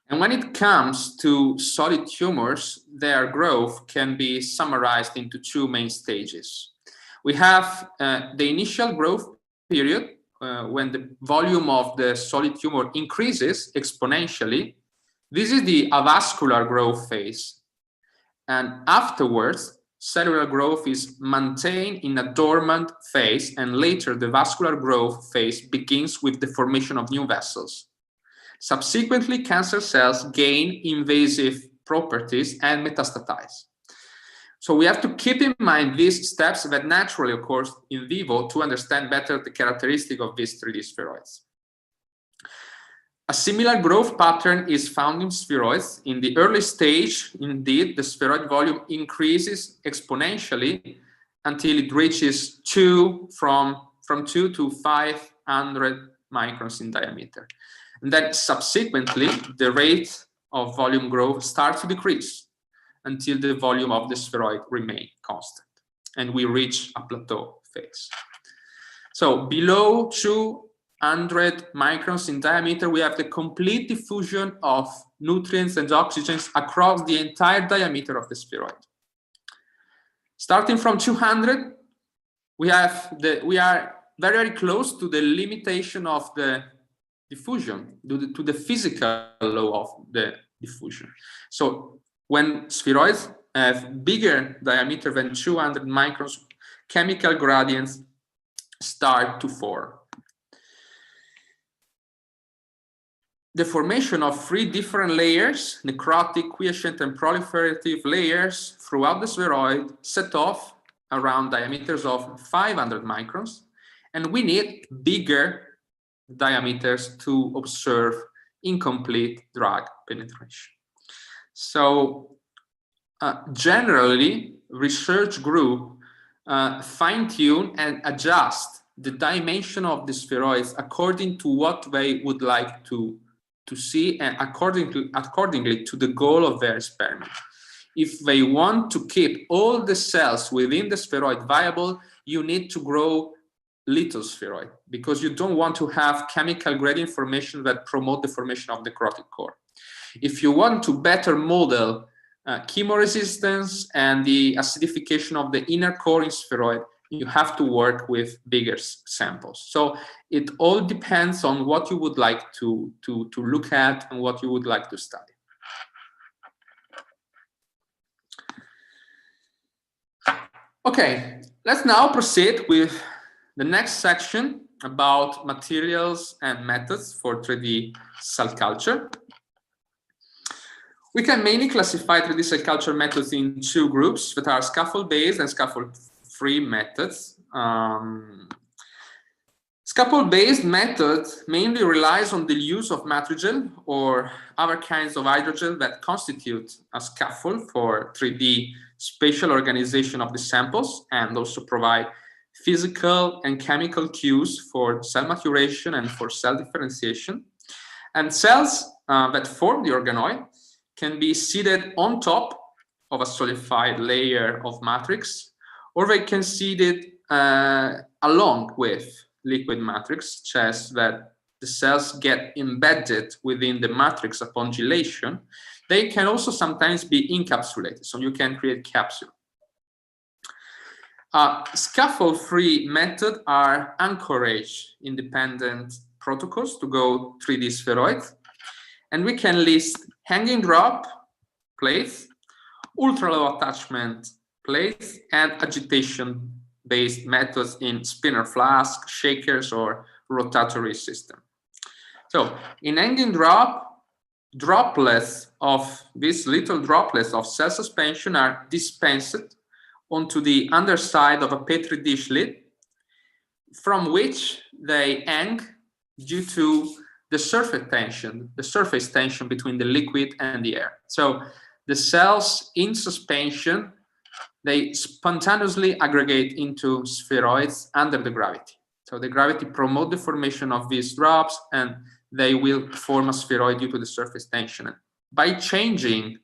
And when it comes to solid tumors, their growth can be summarized into two main stages. We have the initial growth period when the volume of the solid tumor increases exponentially. This is the avascular growth phase. And afterwards, cellular growth is maintained in a dormant phase, and later the vascular growth phase begins with the formation of new vessels. Subsequently, cancer cells gain invasive properties and metastatize. So we have to keep in mind these steps that naturally occur in vivo to understand better the characteristic of these 3D spheroids. A similar growth pattern is found in spheroids. In the early stage, indeed, the spheroid volume increases exponentially until it reaches from 2 to 500 microns in diameter. And then subsequently, the rate of volume growth starts to decrease until the volume of the spheroid remains constant, and we reach a plateau phase. So below 200 microns in diameter, we have the complete diffusion of nutrients and oxygens across the entire diameter of the spheroid. Starting from 200, we are very, very close to the limitation of the diffusion, to the physical law of the diffusion. So when spheroids have bigger diameter than 200 microns, chemical gradients start to form. The formation of 3 different layers, necrotic, quiescent, and proliferative layers throughout the spheroid, set off around diameters of 500 microns, and we need bigger diameters to observe incomplete drug penetration. So generally, research group fine-tune and adjust the dimension of the spheroids according to what they would like to see and accordingly to the goal of their experiment. if they want to keep all the cells within the spheroid viable, you need to grow little spheroid, because you don't want to have chemical gradient formation that promote the formation of necrotic core. If you want to better model chemoresistance and the acidification of the inner core in spheroid, you have to work with bigger samples. So it all depends on what you would like to look at and what you would like to study. Okay, let's now proceed with the next section about materials and methods for 3D cell culture. We can mainly classify 3D cell culture methods in two groups that are scaffold-based and scaffold-free methods. Scaffold-based method mainly relies on the use of matrigel or other kinds of hydrogel that constitute a scaffold for 3D spatial organization of the samples, and also provide physical and chemical cues for cell maturation and for cell differentiation. And cells that form the organoid can be seated on top of a solidified layer of matrix, or they can seat it along with liquid matrix, such as that the cells get embedded within the matrix upon gelation. They can also sometimes be encapsulated, so you can create capsule. Scaffold-free methods are anchorage-independent protocols to go 3D spheroid, and we can list hanging drop plates, ultra-low attachment plates, and agitation-based methods in spinner flask, shakers, or rotatory system. So in hanging drop, droplets of these little droplets of cell suspension are dispensed onto the underside of a petri dish lid, from which they hang due to the surface tension between the liquid and the air. So the cells in suspension, they spontaneously aggregate into spheroids under the gravity. So the gravity promotes the formation of these drops, and they will form a spheroid due to the surface tension. By changing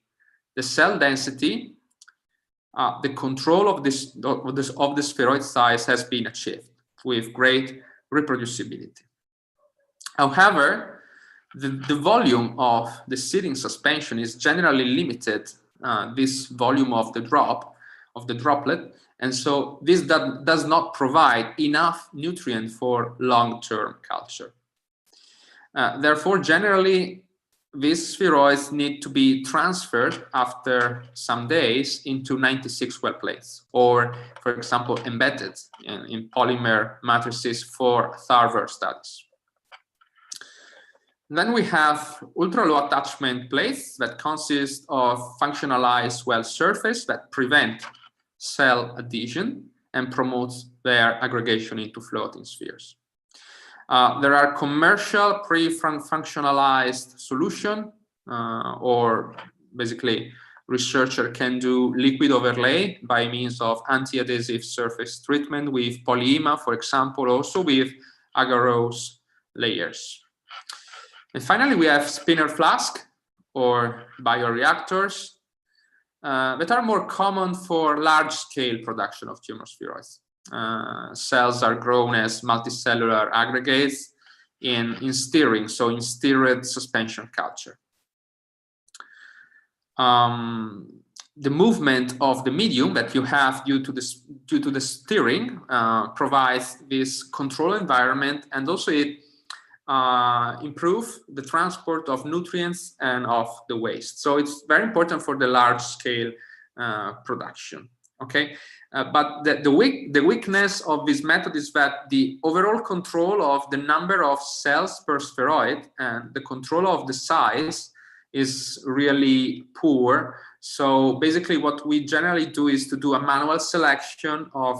the cell density, the control of the spheroid size has been achieved with great reproducibility. However, the volume of the seating suspension is generally limited, this volume of the droplet, and so this does not provide enough nutrient for long-term culture. Therefore, generally, these spheroids need to be transferred after some days into 96 well plates, or, for example, embedded in polymer matrices for Tharver studies. Then we have ultra-low attachment plates that consist of functionalized well surface that prevent cell adhesion and promotes their aggregation into floating spheres. There are commercial pre-functionalized solution, or basically researcher can do liquid overlay by means of anti-adhesive surface treatment with polyema, for example, also with agarose layers. And finally, we have spinner flask or bioreactors that are more common for large-scale production of tumor spheroids. Cells are grown as multicellular aggregates in steering, so in steered suspension culture. The movement of the medium that you have due to the steering provides this control environment, and also it improve the transport of nutrients and of the waste. So it's very important for the large scale production. Okay, but the weakness of this method is that the overall control of the number of cells per spheroid and the control of the size is really poor. So basically what we generally do is to do a manual selection of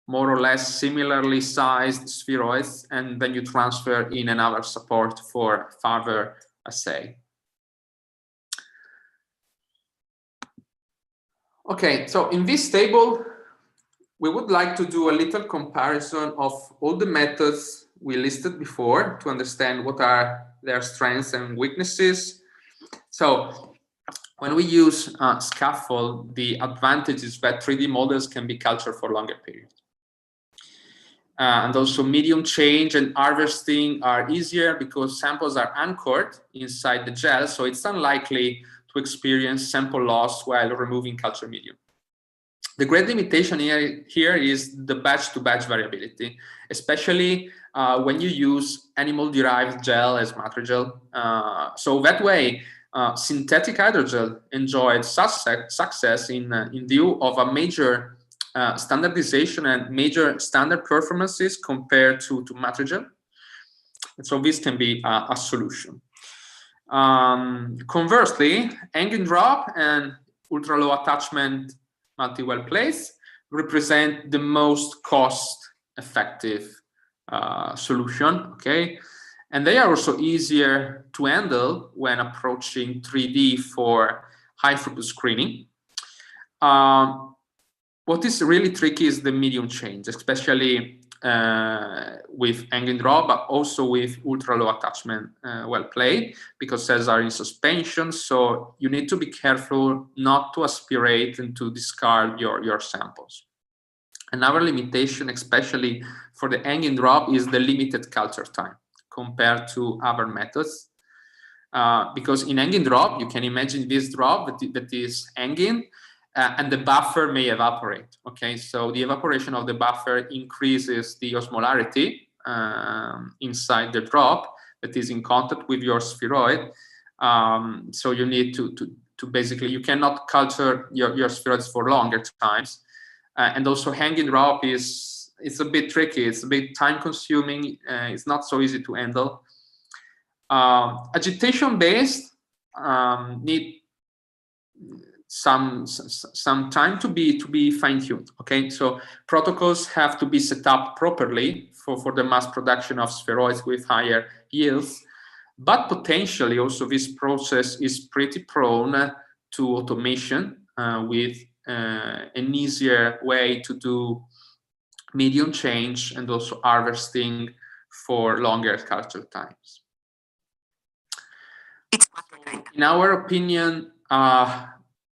more or less similarly sized spheroids, and then you transfer in another support for further assay. Okay, so in this table, we would like to do a little comparison of all the methods we listed before to understand what are their strengths and weaknesses. So When we use scaffold, the advantage is that 3D models can be cultured for longer periods. And also medium change and harvesting are easier because samples are anchored inside the gel, so it's unlikely to experience sample loss while removing culture medium. The great limitation here is the batch-to-batch variability, especially when you use animal-derived gel as matrigel. So that way, synthetic hydrogel enjoyed success in view of a major standardization and major standard performances compared to matrigel. And so this can be a solution. Conversely, hanging drop and ultra-low attachment multi-well plates represent the most cost-effective solution, okay? And they are also easier to handle when approaching 3D for high throughput screening. What is really tricky is the medium change, especially with hanging drop, but also with ultra-low attachment well plate, because cells are in suspension. So you need to be careful not to aspirate and to discard your samples. Another limitation, especially for the hanging drop, is the limited culture time compared to other methods. Because in hanging drop, you can imagine this drop that is hanging, and the buffer may evaporate. Okay, so the evaporation of the buffer increases the osmolarity inside the drop that is in contact with your spheroid. So you need to basically, you cannot culture your spheroids for longer times. And also hanging drop it's a bit tricky, it's a bit time consuming, it's not so easy to handle. Agitation based need some time to be fine-tuned. Okay, so protocols have to be set up properly for the mass production of spheroids with higher yields, but potentially also this process is pretty prone to automation with an easier way to do medium change and also harvesting for longer culture times. In our opinion,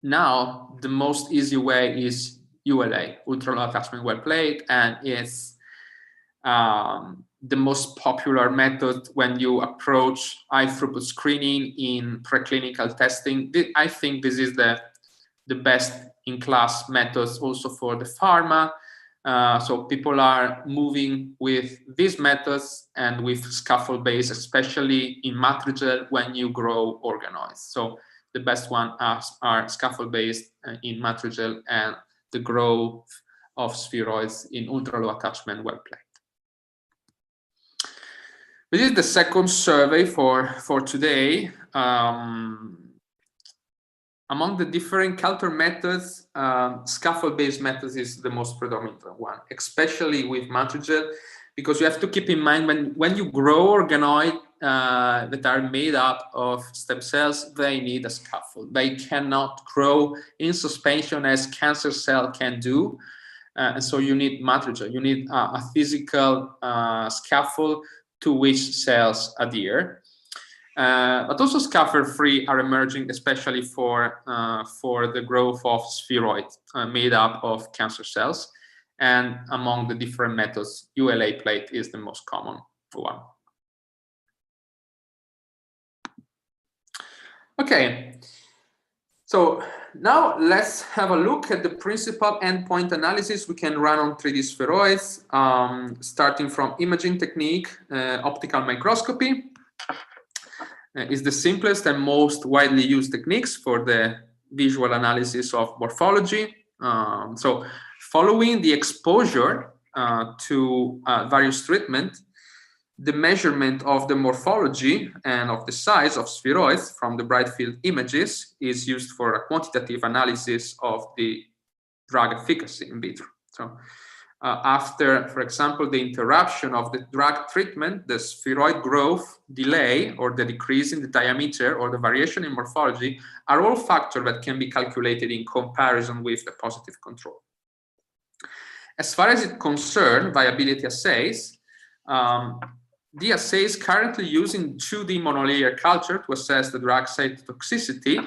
now the most easy way is ULA, ultra-low attachment well plate, and it's the most popular method when you approach high throughput screening in preclinical testing. I think this is the best in class methods also for the pharma. So people are moving with these methods and with scaffold base, especially in matrigel when you grow organoids. So the best one are scaffold based in matrigel and the growth of spheroids in ultra-low attachment well plate. This is the second survey for today. Among the different culture methods, scaffold-based methods is the most predominant one, especially with matrigel, because you have to keep in mind when you grow organoid that are made up of stem cells, they need a scaffold. They cannot grow in suspension as cancer cell can do. And so you need matrigel. You need a physical scaffold to which cells adhere. But also scaffold-free are emerging, especially for the growth of spheroids made up of cancer cells. And among the different methods, ULA plate is the most common one. Okay, so now let's have a look at the principal endpoint analysis we can run on 3D spheroids, starting from imaging technique, optical microscopy. Is the simplest and most widely used techniques for the visual analysis of morphology. So following the exposure to various treatments, the measurement of the morphology and of the size of spheroids from the bright field images is used for a quantitative analysis of the drug efficacy in vitro. So after, for example, the interruption of the drug treatment, the spheroid growth delay or the decrease in the diameter or the variation in morphology are all factors that can be calculated in comparison with the positive control. As far as it concerns viability assays, the assays currently using 2D monolayer culture to assess the drug cytotoxicity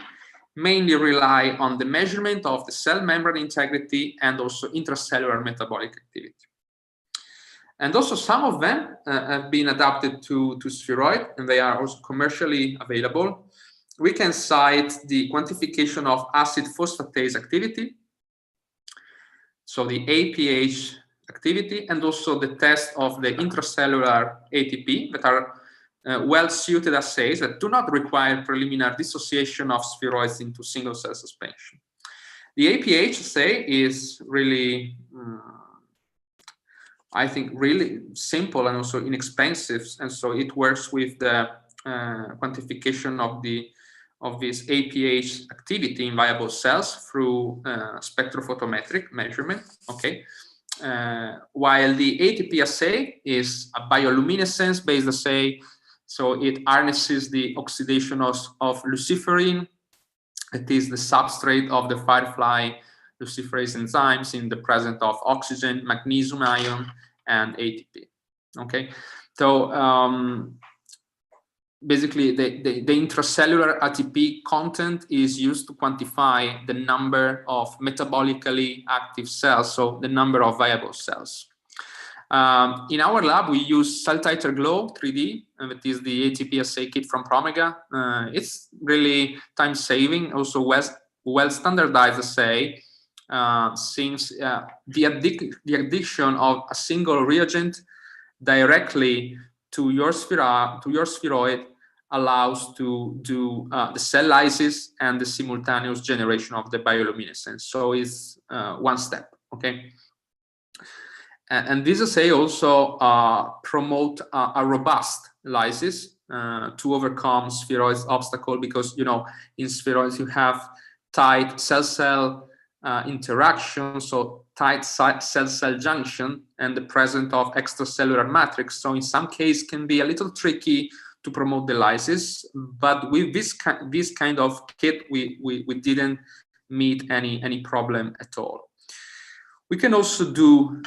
mainly rely on the measurement of the cell membrane integrity and also intracellular metabolic activity. And also some of them have been adapted to spheroid, and they are also commercially available. We can cite the quantification of acid phosphatase activity, so the APH activity, and also the test of the intracellular ATP that are well-suited assays that do not require preliminary dissociation of spheroids into single-cell suspension. The APH assay is really, I think, really simple and also inexpensive, and so it works with the quantification of this APH activity in viable cells through spectrophotometric measurement. Okay. While the ATP assay is a bioluminescence-based assay, so it harnesses the oxidation of luciferin. It is the substrate of the firefly luciferase enzymes in the presence of oxygen, magnesium ion, and ATP. Okay, so basically the intracellular ATP content is used to quantify the number of metabolically active cells, so the number of viable cells. In our lab, we use Cell Titer Glow 3D, and that is the ATP assay kit from Promega. It's really time-saving, also well standardized assay, since the addition of a single reagent directly to your spheroid allows to do the cell lysis and the simultaneous generation of the bioluminescence. So it's one step, okay? And this assay also promote a robust lysis to overcome spheroids obstacle, because, you know, in spheroids you have tight cell-cell interaction, so tight cell-cell junction, and the presence of extracellular matrix. So in some case can be a little tricky to promote the lysis, but with this kind of kit, we didn't meet any problem at all. We can also do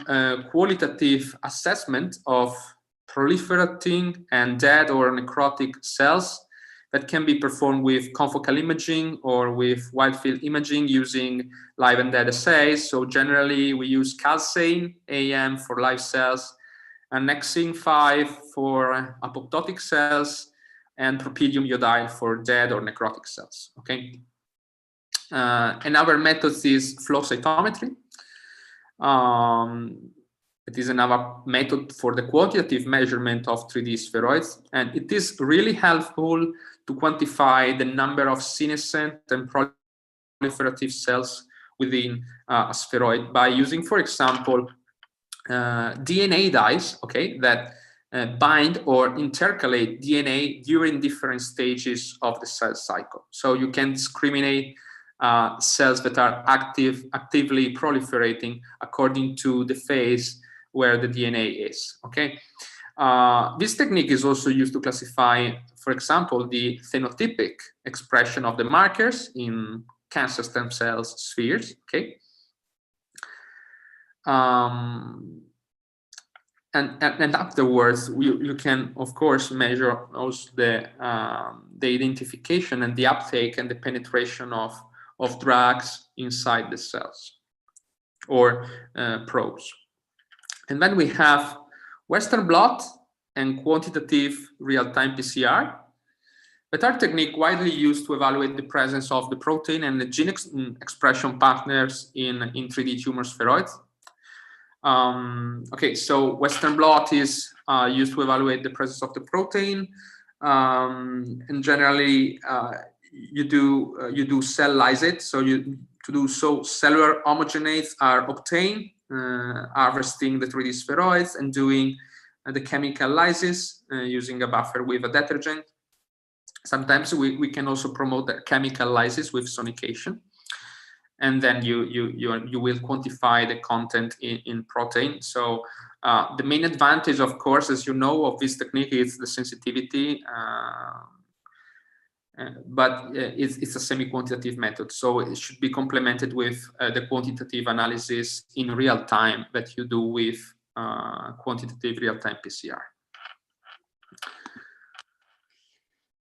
qualitative assessment of proliferating and dead or necrotic cells that can be performed with confocal imaging or with wide field imaging using live and dead assays. So generally we use calcine AM for live cells, and Nexin-5 for apoptotic cells, and propidium iodide for dead or necrotic cells. Okay. Another method is flow cytometry. It is another method for the quantitative measurement of 3D spheroids, and it is really helpful to quantify the number of senescent and proliferative cells within a spheroid by using, for example, DNA dyes, okay, that bind or intercalate DNA during different stages of the cell cycle. So you can discriminate cells that are actively proliferating according to the phase where the DNA is, okay? This technique is also used to classify, for example, the phenotypic expression of the markers in cancer stem cells spheres, okay? And afterwards, you can, of course, measure also the identification and the uptake and the penetration of drugs inside the cells or probes. And then we have Western blot and quantitative real-time PCR, that are techniques widely used to evaluate the presence of the protein and the gene expression partners in 3D tumor spheroids. Okay, so Western blot is used to evaluate the presence of the protein, and generally you do cell lysate. So to do so, cellular homogenates are obtained, harvesting the 3D spheroids and doing the chemical lysis using a buffer with a detergent. Sometimes we can also promote the chemical lysis with sonication, and then you will quantify the content in protein. So the main advantage, of course, as you know, of this technique is the sensitivity, but it's a semi-quantitative method, so it should be complemented with the quantitative analysis in real time that you do with quantitative real-time PCR.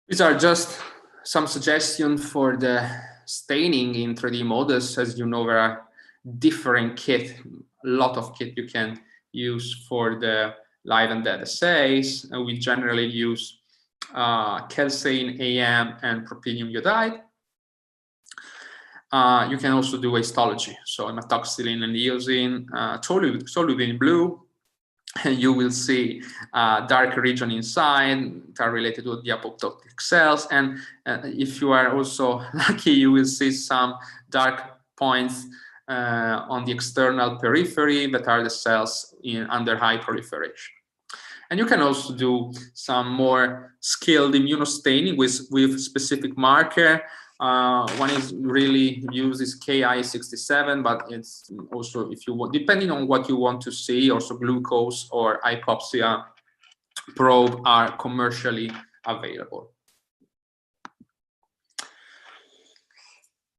These are just some suggestions for the staining in 3D models, as you know, there are different kit, a lot of kit you can use for the live and dead assays. And we generally use calcine, AM, and propylium iodide. You can also do histology, so hematoxylin and eosine, toluene blue, and you will see dark region inside that are related to the apoptotic cells. And if you are also lucky, you will see some dark points on the external periphery that are the cells under high proliferation. And you can also do some more skilled immunostaining with specific marker. One is really used is Ki67, but it's also, if you want, depending on what you want to see, also glucose or hypoxia probe are commercially available.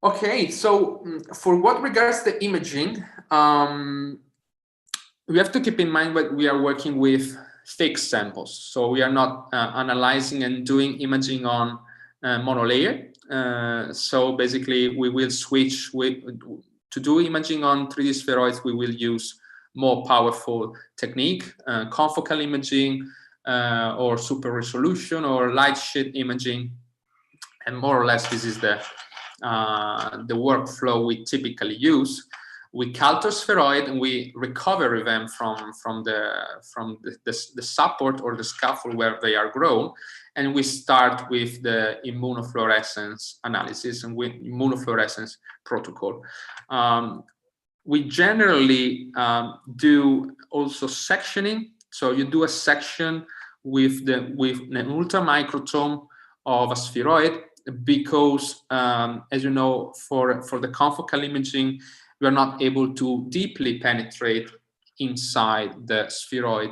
Okay, so for what regards the imaging, we have to keep in mind that we are working with fixed samples. So we are not analyzing and doing imaging on monolayer. So basically, we will switch to do imaging on 3D spheroids. We will use more powerful technique, confocal imaging, or super resolution, or light sheet imaging, and more or less this is the workflow we typically use. We culture spheroid and we recover them from the support or the scaffold where they are grown, and we start with the immunofluorescence analysis and with immunofluorescence protocol. We generally do also sectioning. So you do a section with an ultramicrotome of a spheroid, because as you know, for the confocal imaging, we are not able to deeply penetrate inside the spheroid,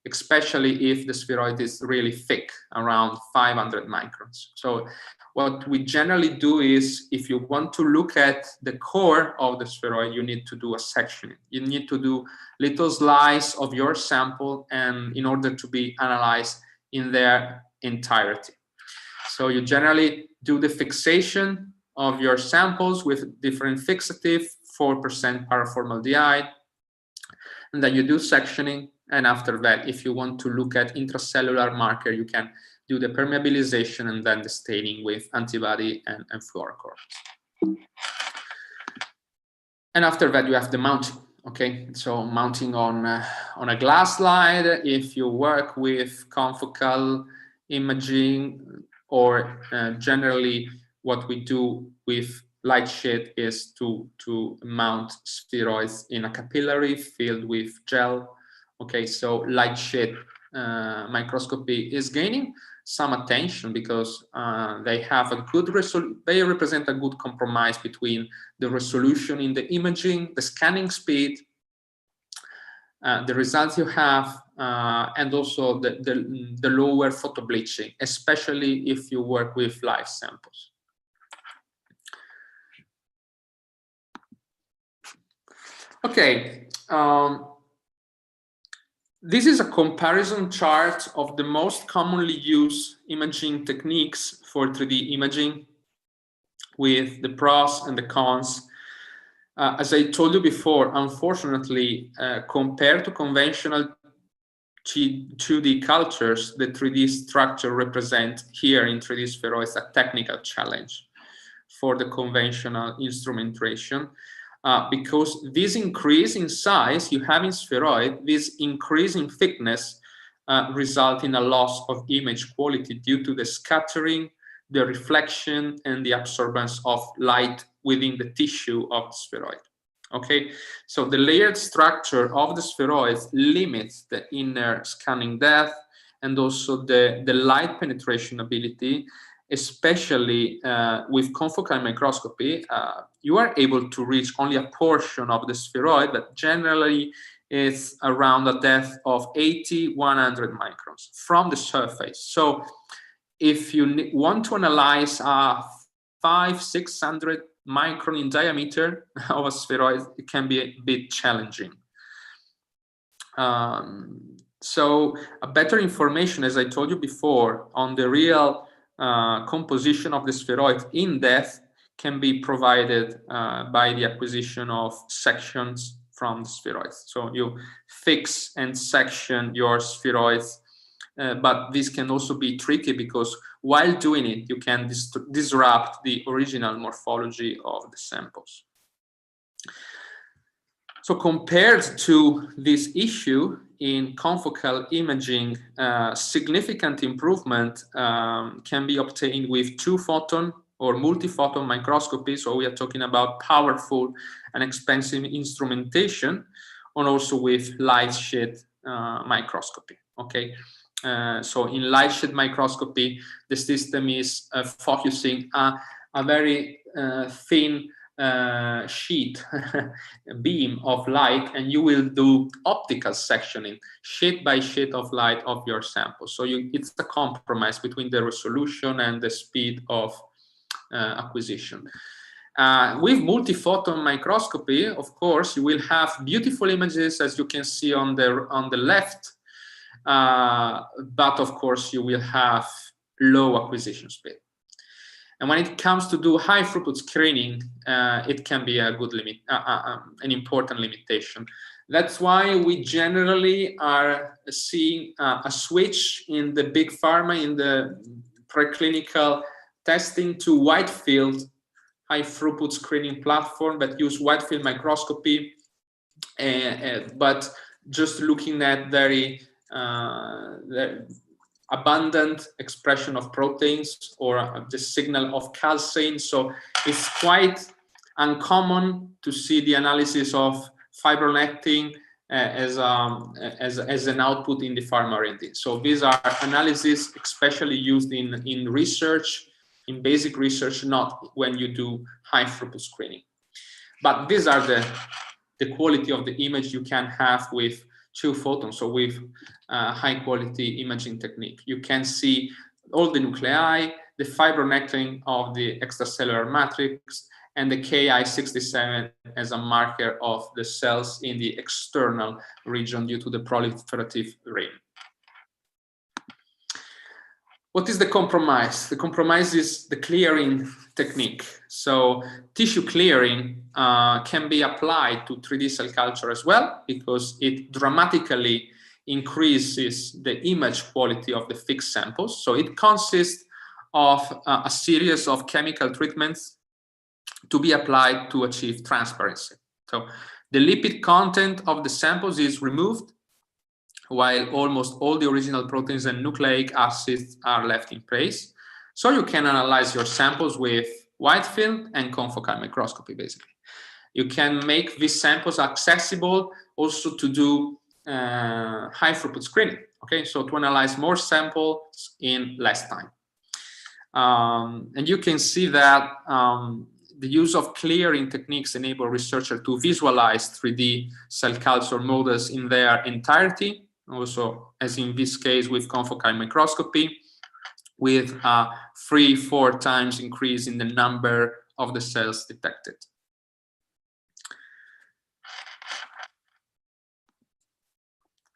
especially if the spheroid is really thick, around 500 microns. So what we generally do is, if you want to look at the core of the spheroid, you need to do a sectioning. You need to do little slice of your sample, and in order to be analyzed in their entirety. So you generally do the fixation of your samples with different fixative, 4% paraformaldehyde, and then you do sectioning. And after that, if you want to look at intracellular marker, you can do the permeabilization and then the staining with antibody and fluorochromes. And after that, you have the mounting. Okay, so mounting on a glass slide. If you work with confocal imaging, or generally what we do with light sheet is to mount spheroids in a capillary filled with gel. Okay, so light sheet microscopy is gaining some attention because they have a good they represent a good compromise between the resolution in the imaging, the scanning speed, the results you have, and also the lower photobleaching, especially if you work with live samples. Okay, this is a comparison chart of the most commonly used imaging techniques for 3D imaging, with the pros and the cons. As I told you before, unfortunately, compared to conventional 2D cultures, the 3D structure represent here in 3D spheroids a technical challenge for the conventional instrumentation. Because this increase in size you have in spheroid, this increase in thickness result in a loss of image quality due to the scattering, the reflection, and the absorbance of light within the tissue of the spheroid. Okay, so the layered structure of the spheroids limits the inner scanning depth and also the light penetration ability. Especially with confocal microscopy, you are able to reach only a portion of the spheroid, but generally it's around a depth of 80–100 microns from the surface. So if you want to analyze a 500–600 micron in diameter of a spheroid, it can be a bit challenging. So a better information, as I told you before, on the real composition of the spheroid in depth can be provided by the acquisition of sections from the spheroids. So you fix and section your spheroids, but this can also be tricky because while doing it, you can disrupt the original morphology of the samples. So compared to this issue in confocal imaging, significant improvement can be obtained with 2-photon or multi-photon microscopy. So we are talking about powerful and expensive instrumentation, and also with light shed microscopy. Okay, so in light shed microscopy, the system is focusing a very thin sheet beam of light, and you will do optical sectioning sheet by sheet of light of your sample. So it's a compromise between the resolution and the speed of acquisition. With multi-photon microscopy, of course, you will have beautiful images, as you can see on the left, but of course you will have low acquisition speed. And when it comes to do high throughput screening, it can be a good limit, an important limitation. That's why we generally are seeing a switch in the big pharma, in the preclinical testing, to wide field high throughput screening platform that use wide field microscopy, but just looking at very abundant expression of proteins or the signal of calcine. So it's quite uncommon to see the analysis of fibronectin as an output in the pharma R&D. So these are analyses especially used in research, in basic research, not when you do high throughput screening. But these are the quality of the image you can have with 2 photons, so with high quality imaging technique. You can see all the nuclei, the fibronectin of the extracellular matrix, and the Ki67 as a marker of the cells in the external region due to the proliferative ring. What is the compromise? The compromise is the clearing technique. So tissue clearing can be applied to 3D cell culture as well, because it dramatically increases the image quality of the fixed samples. So it consists of a series of chemical treatments to be applied to achieve transparency. So the lipid content of the samples is removed, while almost all the original proteins and nucleic acids are left in place. So you can analyze your samples with wide field and confocal microscopy, basically. You can make these samples accessible also to do high throughput screening, okay? So to analyze more samples in less time. And you can see that the use of clearing techniques enable researchers to visualize 3D cell culture models in their entirety, also as in this case with confocal microscopy, with a 3-4 times increase in the number of the cells detected.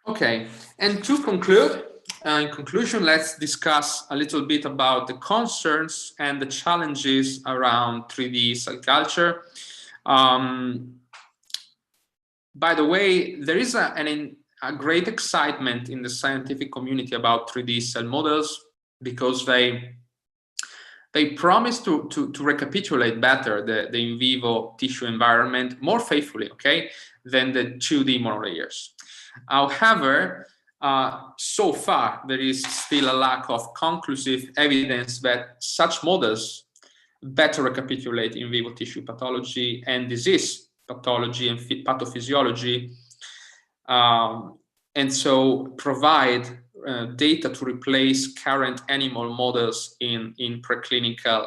Okay, and to conclude, in conclusion, let's discuss a little bit about the concerns and the challenges around 3D cell culture. By the way, there is a great excitement in the scientific community about 3D cell models, because they promise to recapitulate better the in vivo tissue environment more faithfully, okay, than the 2D monolayers. However, so far there is still a lack of conclusive evidence that such models better recapitulate in vivo tissue pathology and disease pathology and pathophysiology, and so provide data to replace current animal models in preclinical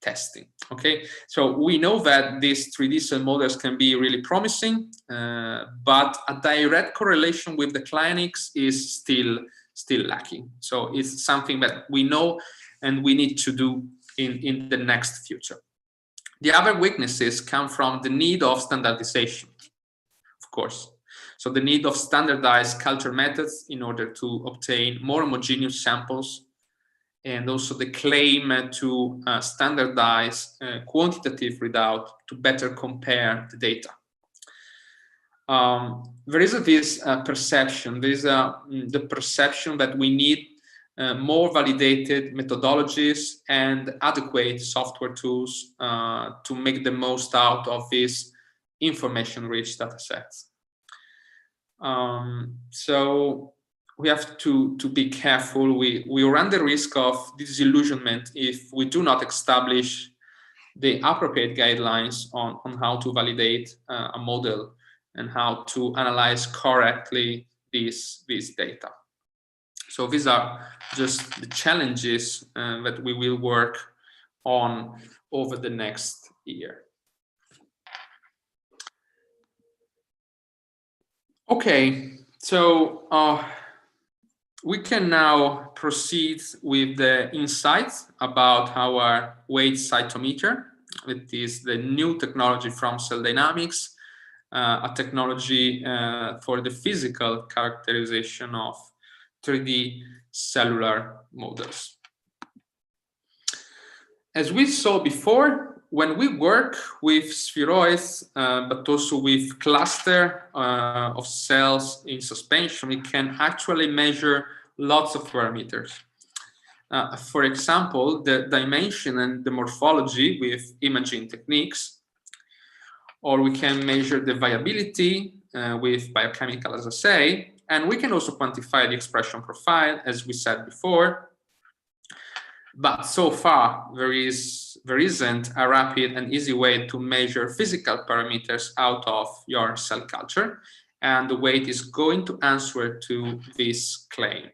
testing. Okay, so we know that these 3D cell models can be really promising, but a direct correlation with the clinics is still lacking. So it's something that we know and we need to do in the next future. The other weaknesses come from the need of standardization, of course. So the need of standardized culture methods in order to obtain more homogeneous samples and also the claim to standardize quantitative readout to better compare the data. There is this perception, there is the perception that we need more validated methodologies and adequate software tools to make the most out of these information-rich data sets. So we have to be careful. We run the risk of disillusionment if we do not establish the appropriate guidelines on how to validate a model and how to analyze correctly these data. So these are just the challenges that we will work on over the next year. Okay, so we can now proceed with the insights about our weight cytometer. It is the new technology from CellDynamics, a technology for the physical characterization of 3D cellular models. As we saw before, when we work with spheroids, but also with cluster of cells in suspension, we can actually measure lots of parameters. For example, the dimension and the morphology with imaging techniques, or we can measure the viability with biochemical assay, and we can also quantify the expression profile, as we said before. But so far, there isn't a rapid and easy way to measure physical parameters out of your cell culture, and the weight is going to answer to this claim.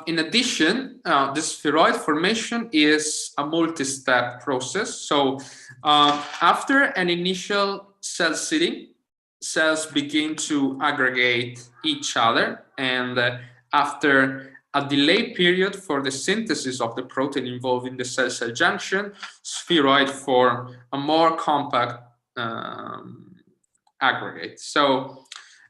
In addition, the spheroid formation is a multi-step process. So after an initial cell seeding, cells begin to aggregate each other, and after a delay period for the synthesis of the protein involved in the cell-cell junction, spheroid form a more compact aggregate. So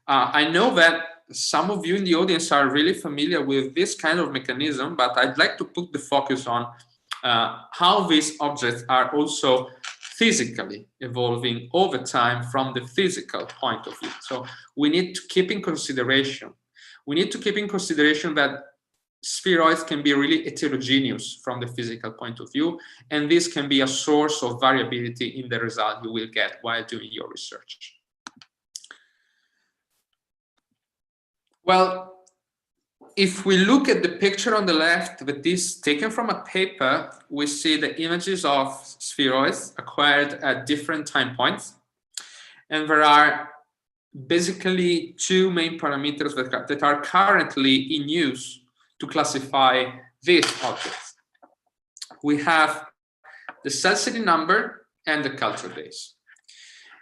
I know that some of you in the audience are really familiar with this kind of mechanism, but I'd like to put the focus on how these objects are also physically evolving over time from the physical point of view. So we need to keep in consideration. We need to keep in consideration that spheroids can be really heterogeneous from the physical point of view, and this can be a source of variability in the result you will get while doing your research. Well, if we look at the picture on the left that is taken from a paper, we see the images of spheroids acquired at different time points. And there are basically two main parameters that are currently in use to classify these objects. We have the cell seeding number and the culture days.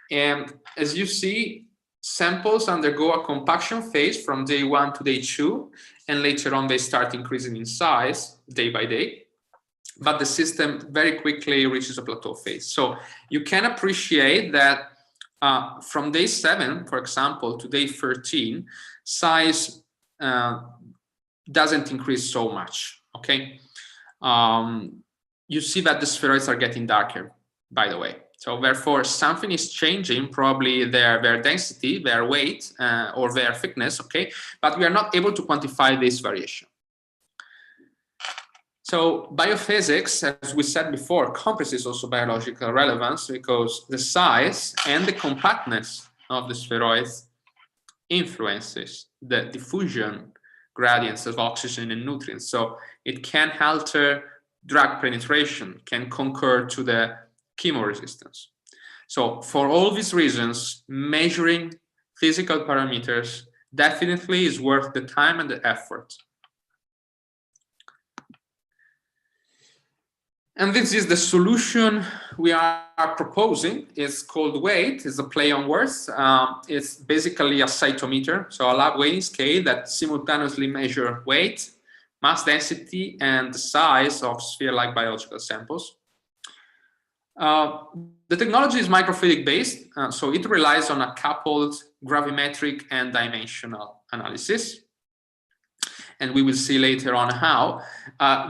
And as you see, samples undergo a compaction phase from day 1 to day 2, and later on they start increasing in size day by day. But the system very quickly reaches a plateau phase. So you can appreciate that from day 7, for example, to day 13, size doesn't increase so much, okay? You see that the spheroids are getting darker, by the way. So therefore, something is changing, probably their density, their weight, or their thickness, okay? But we are not able to quantify this variation. So biophysics, as we said before, compresses also biological relevance because the size and the compactness of the spheroids influences the diffusion gradients of oxygen and nutrients. So it can alter drug penetration, can concur to the chemoresistance. So for all these reasons, measuring physical parameters definitely is worth the time and the effort. And this is the solution we are proposing. It's called weight. It's a play on words. It's basically a cytometer, so a lab weighing scale that simultaneously measures weight, mass density, and the size of sphere-like biological samples. The technology is microfluidic based, so it relies on a coupled gravimetric and dimensional analysis. and we will see later on how.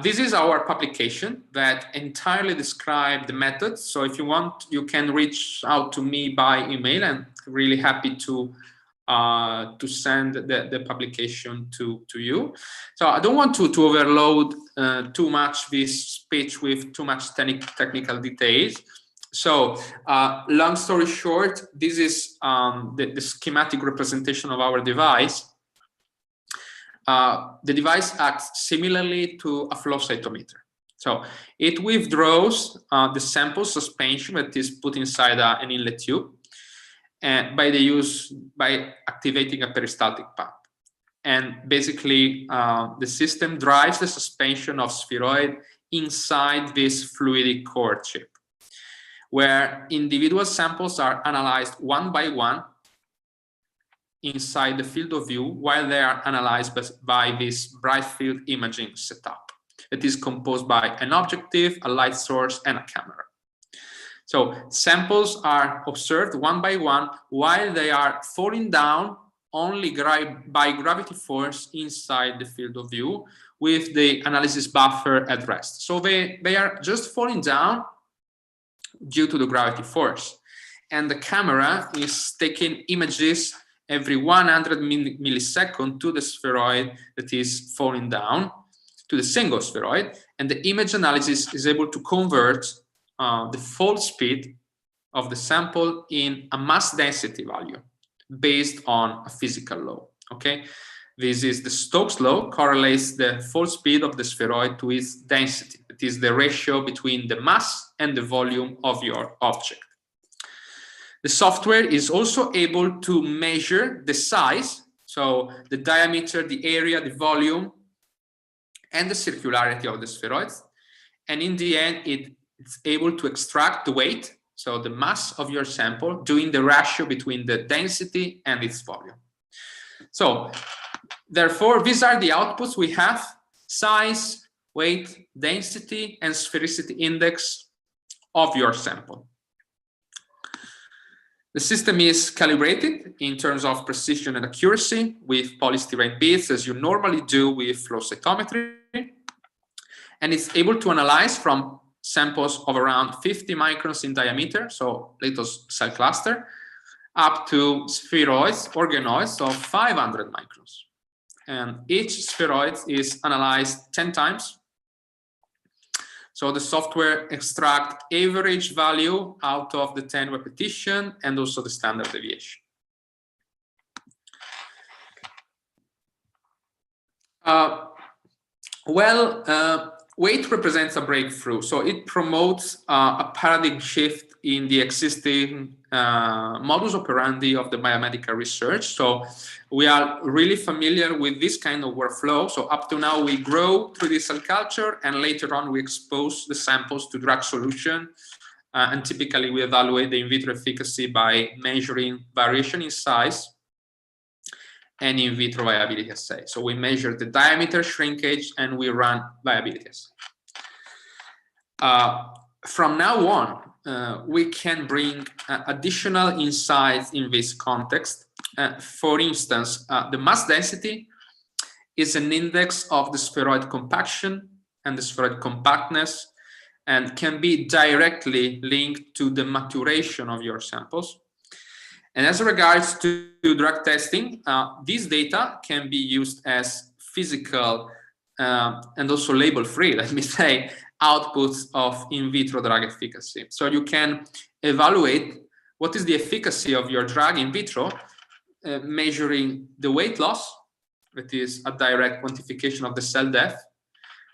This is our publication that entirely describes the method. So if you want, you can reach out to me by email. I'm really happy to send the publication to you. So I don't want to overload too much this speech with too much technical details. So long story short, this is the schematic representation of our device. The device acts similarly to a flow cytometer. So it withdraws the sample suspension that is put inside an inlet tube by activating a peristaltic pump. And basically, the system drives the suspension of spheroid inside this fluidic core chip, where individual samples are analyzed one by one inside the field of view while they are analyzed by this bright field imaging setup. It is composed by an objective, a light source, and a camera. So samples are observed one by one while they are falling down only by gravity force inside the field of view with the analysis buffer at rest. So they are just falling down due to the gravity force. And the camera is taking images every 100 milliseconds to the spheroid that is falling down, to the single spheroid. And the image analysis is able to convert the fall speed of the sample in a mass density value based on a physical law. Okay, this is the Stokes law, correlates the fall speed of the spheroid to its density. It is the ratio between the mass and the volume of your object. The software is also able to measure the size, so the diameter, the area, the volume, and the circularity of the spheroids. And in the end, it's able to extract the weight, so the mass of your sample, doing the ratio between the density and its volume. So, therefore, these are the outputs we have: size, weight, density, and sphericity index of your sample. The system is calibrated in terms of precision and accuracy with polystyrene beads, as you normally do with flow cytometry, and it's able to analyze from samples of around 50 microns in diameter, so little cell cluster, up to spheroids, organoids of 500 microns. And each spheroid is analyzed 10 times. So the software extracts average value out of the 10 repetition and also the standard deviation. Weight represents a breakthrough. So it promotes a paradigm shift in the existing modus operandi of the biomedical research. So we are really familiar with this kind of workflow. So up to now, we grow 3D cell culture, and later on, we expose the samples to drug solution. And typically, we evaluate the in vitro efficacy by measuring variation in size and in vitro viability assay. So we measure the diameter, shrinkage, and we run viability assay. From now on, we can bring additional insights in this context. For instance, the mass density is an index of the spheroid compaction and the spheroid compactness, and can be directly linked to the maturation of your samples. And as regards to drug testing, these data can be used as physical and also label-free, let me say, outputs of in vitro drug efficacy. So you can evaluate what is the efficacy of your drug in vitro, measuring the weight loss, that is a direct quantification of the cell death,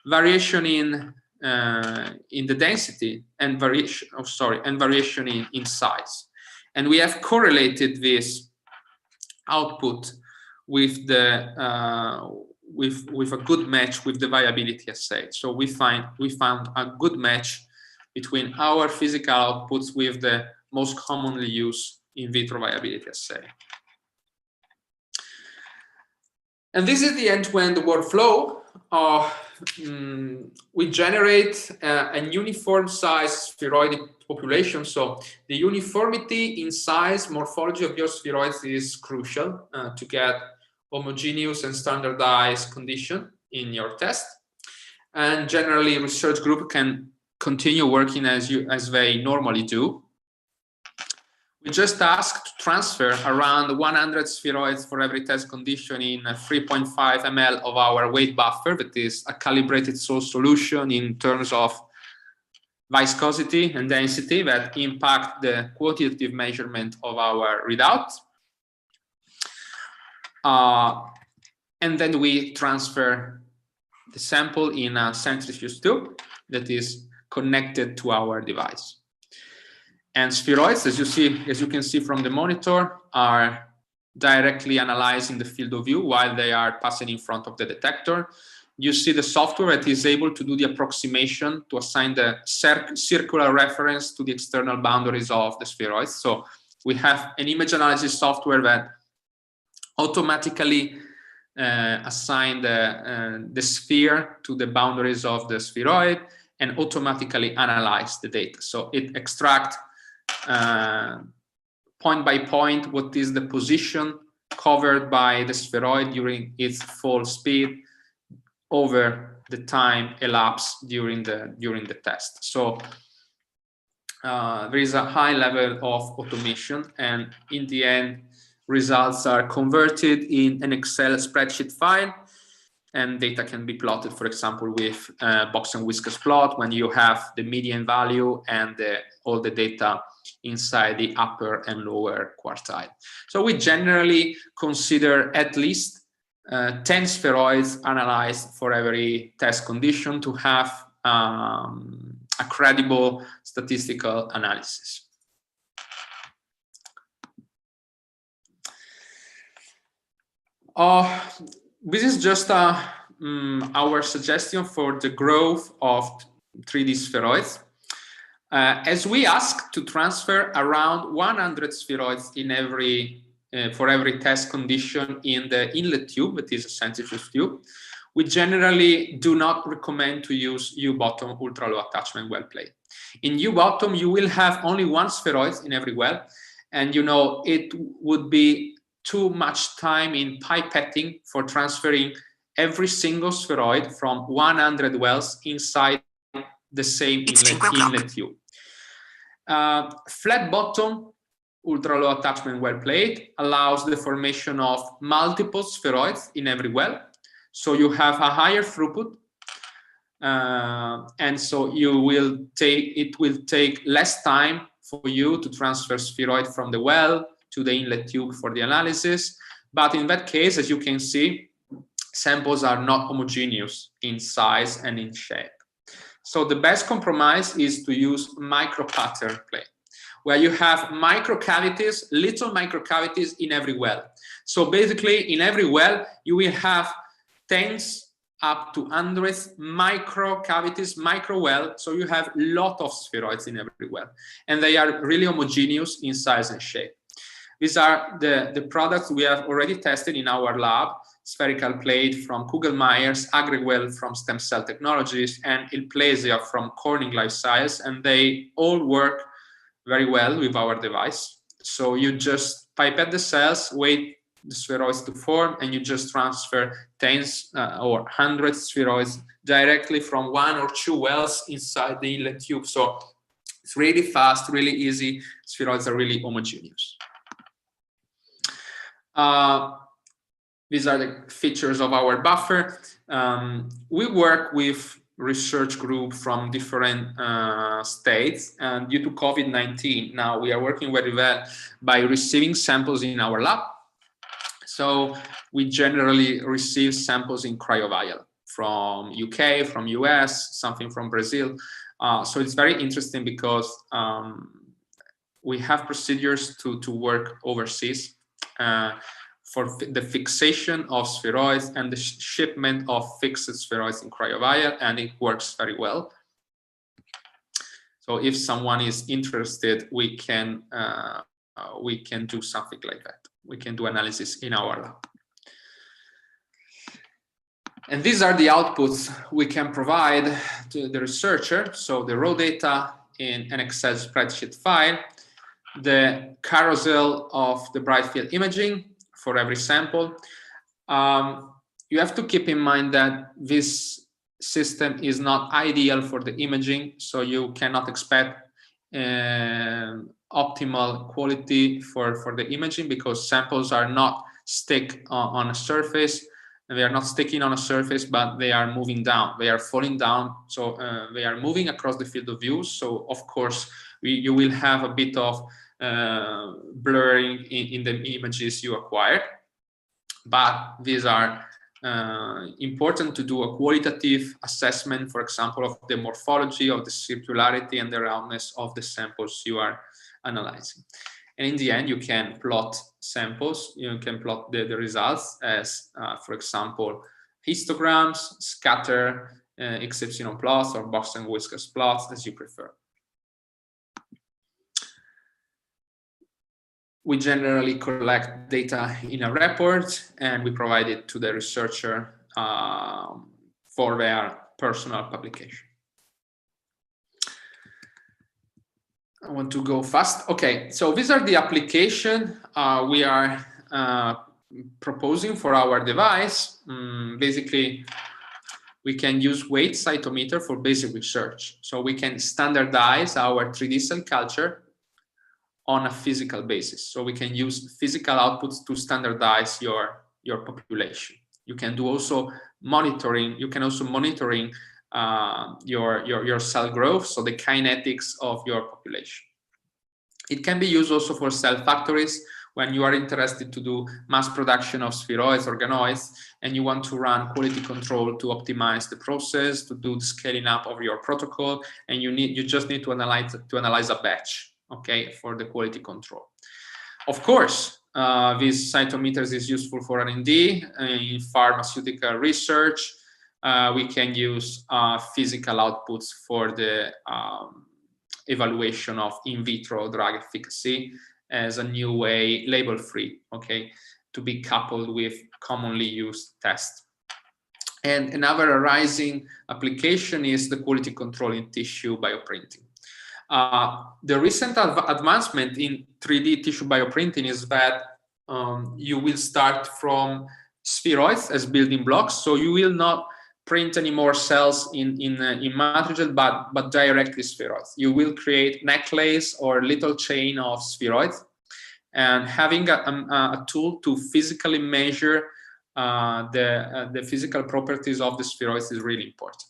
variation in the density, and variation in size. And we have correlated this output with the with a good match with the viability assay. So we found a good match between our physical outputs with the most commonly used in vitro viability assay. And this is the end-to-end workflow. We generate an uniform size spheroid population. So the uniformity in size, morphology of your spheroids is crucial to get homogeneous and standardized condition in your test. And generally, a research group can continue working as they normally do. We just asked to transfer around 100 spheroids for every test condition in 3.5 ml of our weight buffer, that is a calibrated salt solution in terms of viscosity and density that impact the quantitative measurement of our readout. And then we transfer the sample in a centrifuge tube that is connected to our device. And spheroids, as you can see from the monitor, are directly analyzing the field of view while they are passing in front of the detector. You see the software that is able to do the approximation to assign the circular reference to the external boundaries of the spheroids. So we have an image analysis software that automatically assign the sphere to the boundaries of the spheroid and automatically analyze the data. So it extracts point by point what is the position covered by the spheroid during its fall speed over the time elapsed during the test. So there is a high level of automation, and in the end, results are converted in an Excel spreadsheet file, and data can be plotted, for example, with box and whiskers plot when you have the median value and all the data inside the upper and lower quartile. So we generally consider at least 10 spheroids analyzed for every test condition to have a credible statistical analysis. This is just our suggestion for the growth of 3D spheroids. As we ask to transfer around 100 spheroids in for every test condition in the inlet tube, that is a centrifuge tube, we generally do not recommend to use U-bottom ultra-low attachment well plate. In U-bottom, you will have only one spheroid in every well, and it would be too much time in pipetting for transferring every single spheroid from 100 wells inside the same inlet tube. Flat bottom ultra-low attachment well plate allows the formation of multiple spheroids in every well, so you have a higher throughput, and so it will take less time for you to transfer spheroid from the well to the inlet tube for the analysis. But in that case, as you can see, samples are not homogeneous in size and in shape. So the best compromise is to use micro-pattern plate, where you have microcavities, little microcavities in every well. So basically, in every well, you will have tens up to hundreds microcavities, micro well. So you have a lot of spheroids in every well, and they are really homogeneous in size and shape. These are the products we have already tested in our lab: spherical plate from Kugelmeyer's, AgriWell from Stem Cell Technologies, and Ilplesia from Corning Life Sciences, and they all work very well with our device. So you just pipette the cells, wait the spheroids to form, and you just transfer tens or hundreds spheroids directly from 1 or 2 wells inside the inlet tube. So it's really fast, really easy. Spheroids are really homogeneous. These are the features of our buffer. We work with research group from different states, and due to COVID-19, now we are working very well by receiving samples in our lab. So we generally receive samples in cryovial from UK, from US, something from Brazil. So it's very interesting because we have procedures to work overseas for the fixation of spheroids and the shipment of fixed spheroids in cryovial, and it works very well. So if someone is interested, we can do something like that. We can do analysis in our lab. And these are the outputs we can provide to the researcher. So the raw data in an Excel spreadsheet file, the carousel of the bright field imaging for every sample. You have to keep in mind that this system is not ideal for the imaging, so you cannot expect optimal quality for the imaging, because samples are not stick on a surface. They are not sticking on a surface, but they are moving down. They are falling down, so they are moving across the field of view. So of course, you will have a bit of blurring in the images you acquired. But these are important to do a qualitative assessment, for example, of the morphology, of the circularity and the roundness of the samples you are analyzing. And in the end, you can plot samples, you can plot the results as, for example, histograms, scatter, XY plots, or box and whiskers plots, as you prefer. We generally collect data in a report and we provide it to the researcher for their personal publication. I want to go fast. Okay, so these are the application we are proposing for our device. Basically, we can use weight cytometer for basic research. So we can standardize our 3D cell culture on a physical basis. So we can use physical outputs to standardize your population. You can do also monitoring. You can also monitoring your cell growth, so the kinetics of your population. It can be used also for cell factories when you are interested to do mass production of spheroids, organoids, and you want to run quality control to optimize the process, to do the scaling up of your protocol, and you just need to analyze a batch, okay, for the quality control. Of course, these cytometers is useful for R&D in pharmaceutical research. We can use physical outputs for the evaluation of in vitro drug efficacy as a new way, label-free, okay, to be coupled with commonly used tests. And another arising application is the quality control in tissue bioprinting. The recent advancement in 3D tissue bioprinting is that you will start from spheroids as building blocks, so you will not print any more cells in matrigel, but directly spheroids. You will create necklace or little chain of spheroids, and having a tool to physically measure the physical properties of the spheroids is really important.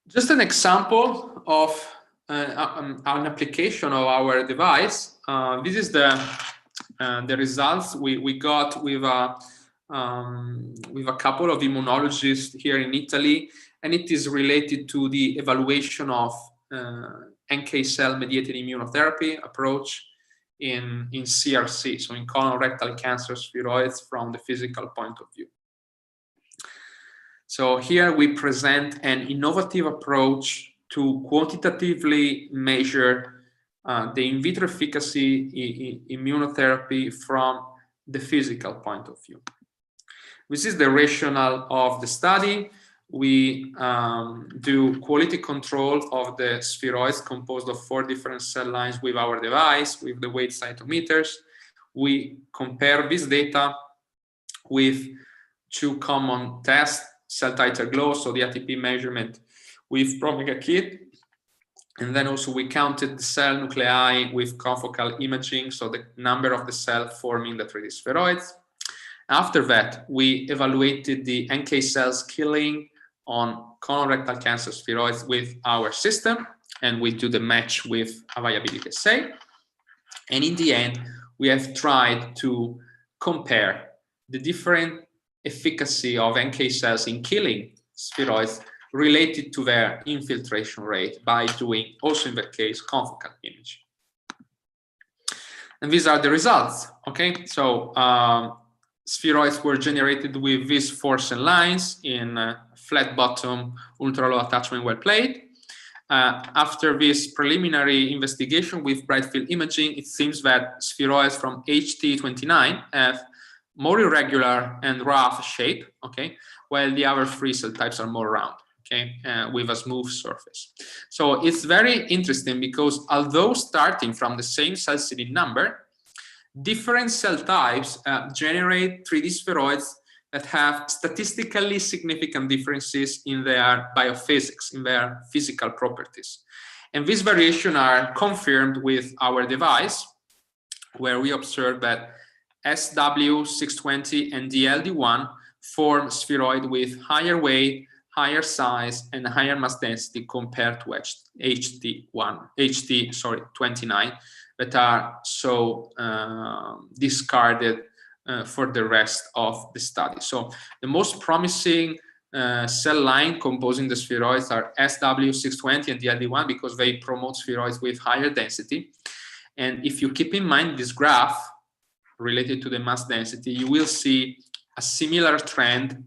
Just an example of an application of our device. This is the results we got with a couple of immunologists here in Italy, and it is related to the evaluation of NK cell mediated immunotherapy approach in CRC, so in colorectal cancer spheroids from the physical point of view. So here we present an innovative approach to quantitatively measure the in vitro efficacy immunotherapy from the physical point of view. This is the rationale of the study. We do quality control of the spheroids composed of 4 different cell lines with our device, with the weight cytometers. We compare this data with 2 common tests, cell titer glow, so the ATP measurement with Promega kit, and then also we counted the cell nuclei with confocal imaging, so the number of the cell forming the 3D spheroids. After that, we evaluated the NK cells killing on colorectal cancer spheroids with our system, and we do the match with a viability assay. And in the end, we have tried to compare the different efficacy of NK cells in killing spheroids related to their infiltration rate by doing, also in that case, confocal imaging. And these are the results, okay? So spheroids were generated with these 4 cell lines in flat bottom, ultra low attachment well plate. After this preliminary investigation with bright field imaging, it seems that spheroids from HT29 have more irregular and rough shape, okay, while the other 3 cell types are more round. okay, with a smooth surface. So it's very interesting because although starting from the same cell seeding number, different cell types generate 3D spheroids that have statistically significant differences in their biophysics, in their physical properties. And these variations are confirmed with our device, where we observe that SW620 and DLD1 form spheroid with higher weight, higher size, and higher mass density compared to HT29 that are so discarded for the rest of the study. So the most promising cell line composing the spheroids are SW620 and DLD1 because they promote spheroids with higher density. And if you keep in mind this graph related to the mass density, you will see a similar trend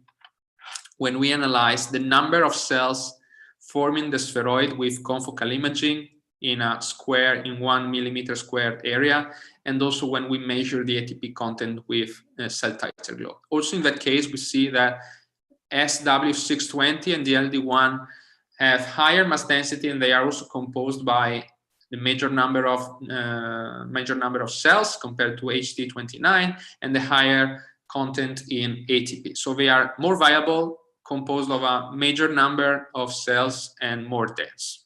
when we analyze the number of cells forming the spheroid with confocal imaging in a square, in 1 millimeter square area, and also when we measure the ATP content with cell titer globe. Also in that case, we see that SW620 and DLD1 have higher mass density, and they are also composed by the major number of cells compared to HT29, and the higher content in ATP. So they are more viable, composed of a major number of cells, and more dense.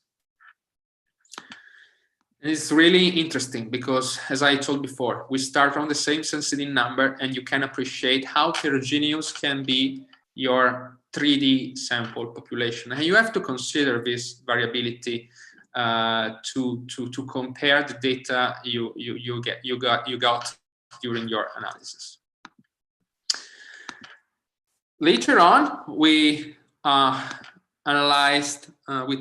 And it's really interesting because, as I told before, we start from the same cell seeding number, and you can appreciate how heterogeneous can be your 3D sample population. And you have to consider this variability to compare the data you got during your analysis. Later on, we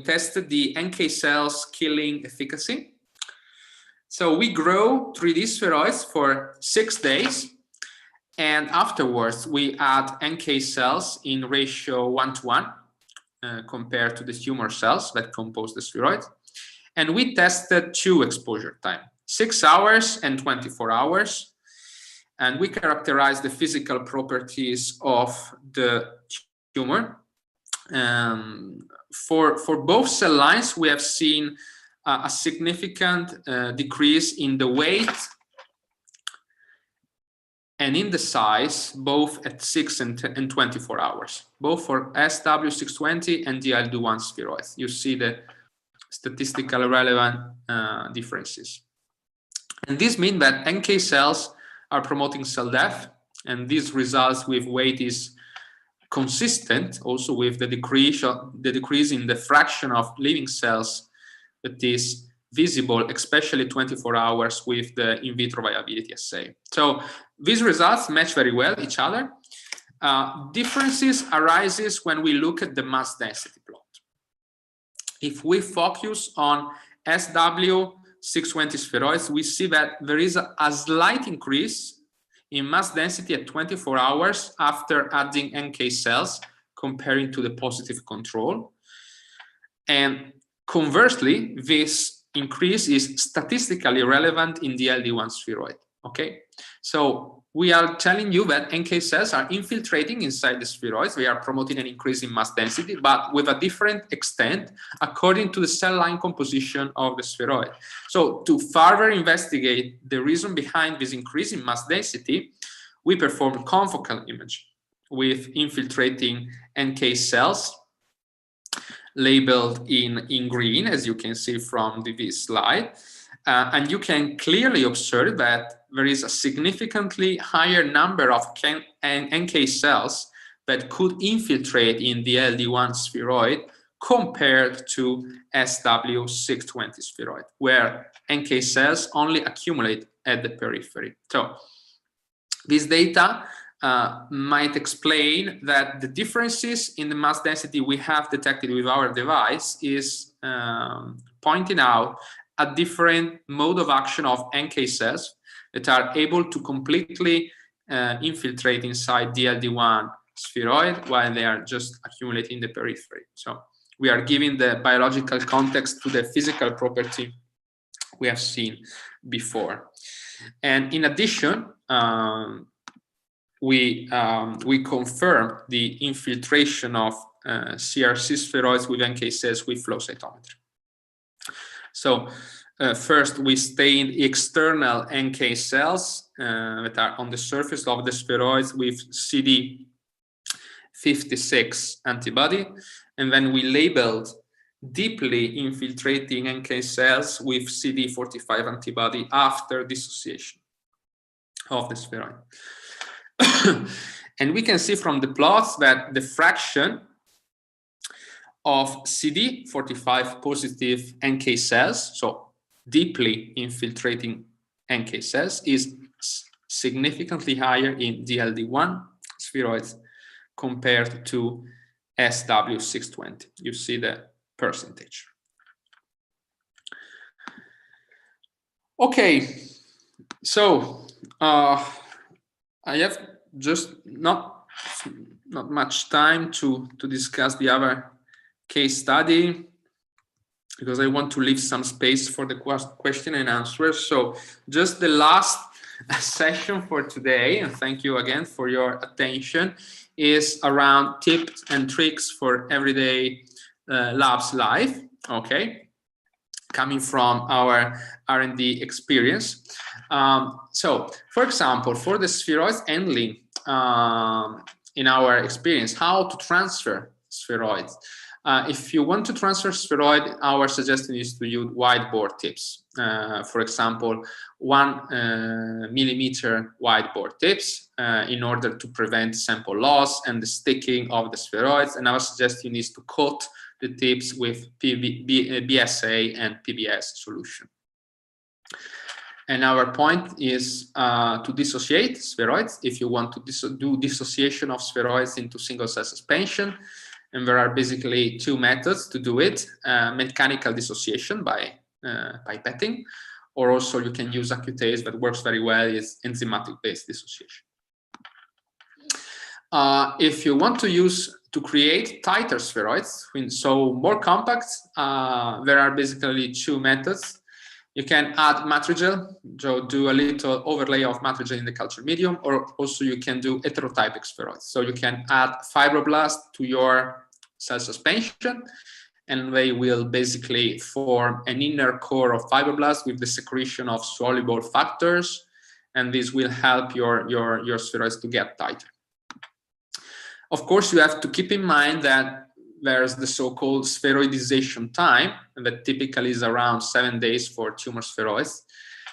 tested the NK cells killing efficacy. So we grow 3D spheroids for 6 days, and afterwards we add NK cells in ratio 1:1 compared to the tumor cells that compose the spheroid. And we tested 2 exposure time, 6 hours and 24 hours. And we characterized the physical properties of the tumor. For both cell lines, we have seen a significant decrease in the weight and in the size, both at 6 and 24 hours, both for SW620 and DLD1 spheroids. You see the statistically relevant differences. And this means that NK cells are promoting cell death, and this results with weight is consistent also with the decrease in the fraction of living cells that is visible, especially 24 hours with the in vitro viability assay. So these results match very well each other. Differences arises when we look at the mass density plot. If we focus on SW620 spheroids, we see that there is a slight increase in mass density at 24 hours after adding NK cells comparing to the positive control. And conversely, this increase is statistically relevant in the LD1 spheroid. Okay, so we are telling you that NK cells are infiltrating inside the spheroids. They are promoting an increase in mass density, but with a different extent according to the cell line composition of the spheroid. So to further investigate the reason behind this increase in mass density, we performed confocal imaging with infiltrating NK cells labeled in green, as you can see from this slide. And you can clearly observe that there is a significantly higher number of NK cells that could infiltrate in the LD1 spheroid compared to SW620 spheroid, where NK cells only accumulate at the periphery. So this data might explain that the differences in the mass density we have detected with our device is pointing out a different mode of action of NK cells that are able to completely infiltrate inside the LD1 spheroid while they are just accumulating in the periphery. So we are giving the biological context to the physical property we have seen before. And in addition, we confirm the infiltration of CRC spheroids with NK cells with flow cytometry. So first, we stain external NK cells that are on the surface of the spheroids with CD56 antibody, and then we labeled deeply infiltrating NK cells with CD45 antibody after dissociation of the spheroid. And we can see from the plots that the fraction of CD45 positive NK cells, so deeply infiltrating NK cells, is significantly higher in DLD1 spheroids compared to SW620. You see the percentage. Okay, so I have just not much time to discuss the other case study, because I want to leave some space for the question and answer. So just the last session for today, and thank you again for your attention, is around tips and tricks for everyday labs life, okay, coming from our R&D experience. So, for example, for the spheroids handling, in our experience, how to transfer spheroids. If you want to transfer spheroid, our suggestion is to use whiteboard tips. For example, 1 millimeter whiteboard tips in order to prevent sample loss and the sticking of the spheroids. And our suggestion is to coat the tips with BSA and PBS solution. And our point is to dissociate spheroids if you want to do dissociation of spheroids into single cell suspension. And there are basically 2 methods to do it: mechanical dissociation by pipetting, or also you can use acutase that works very well, is enzymatic based dissociation. If you want to create tighter spheroids, so more compact, there are basically 2 methods. You can add matrigel, so do a little overlay of matrigel in the culture medium, or also you can do heterotypic spheroids. So you can add fibroblasts to your cell suspension, and they will basically form an inner core of fibroblasts with the secretion of soluble factors, and this will help your spheroids to get tighter. Of course, you have to keep in mind that there's the so-called spheroidization time that typically is around 7 days for tumor spheroids.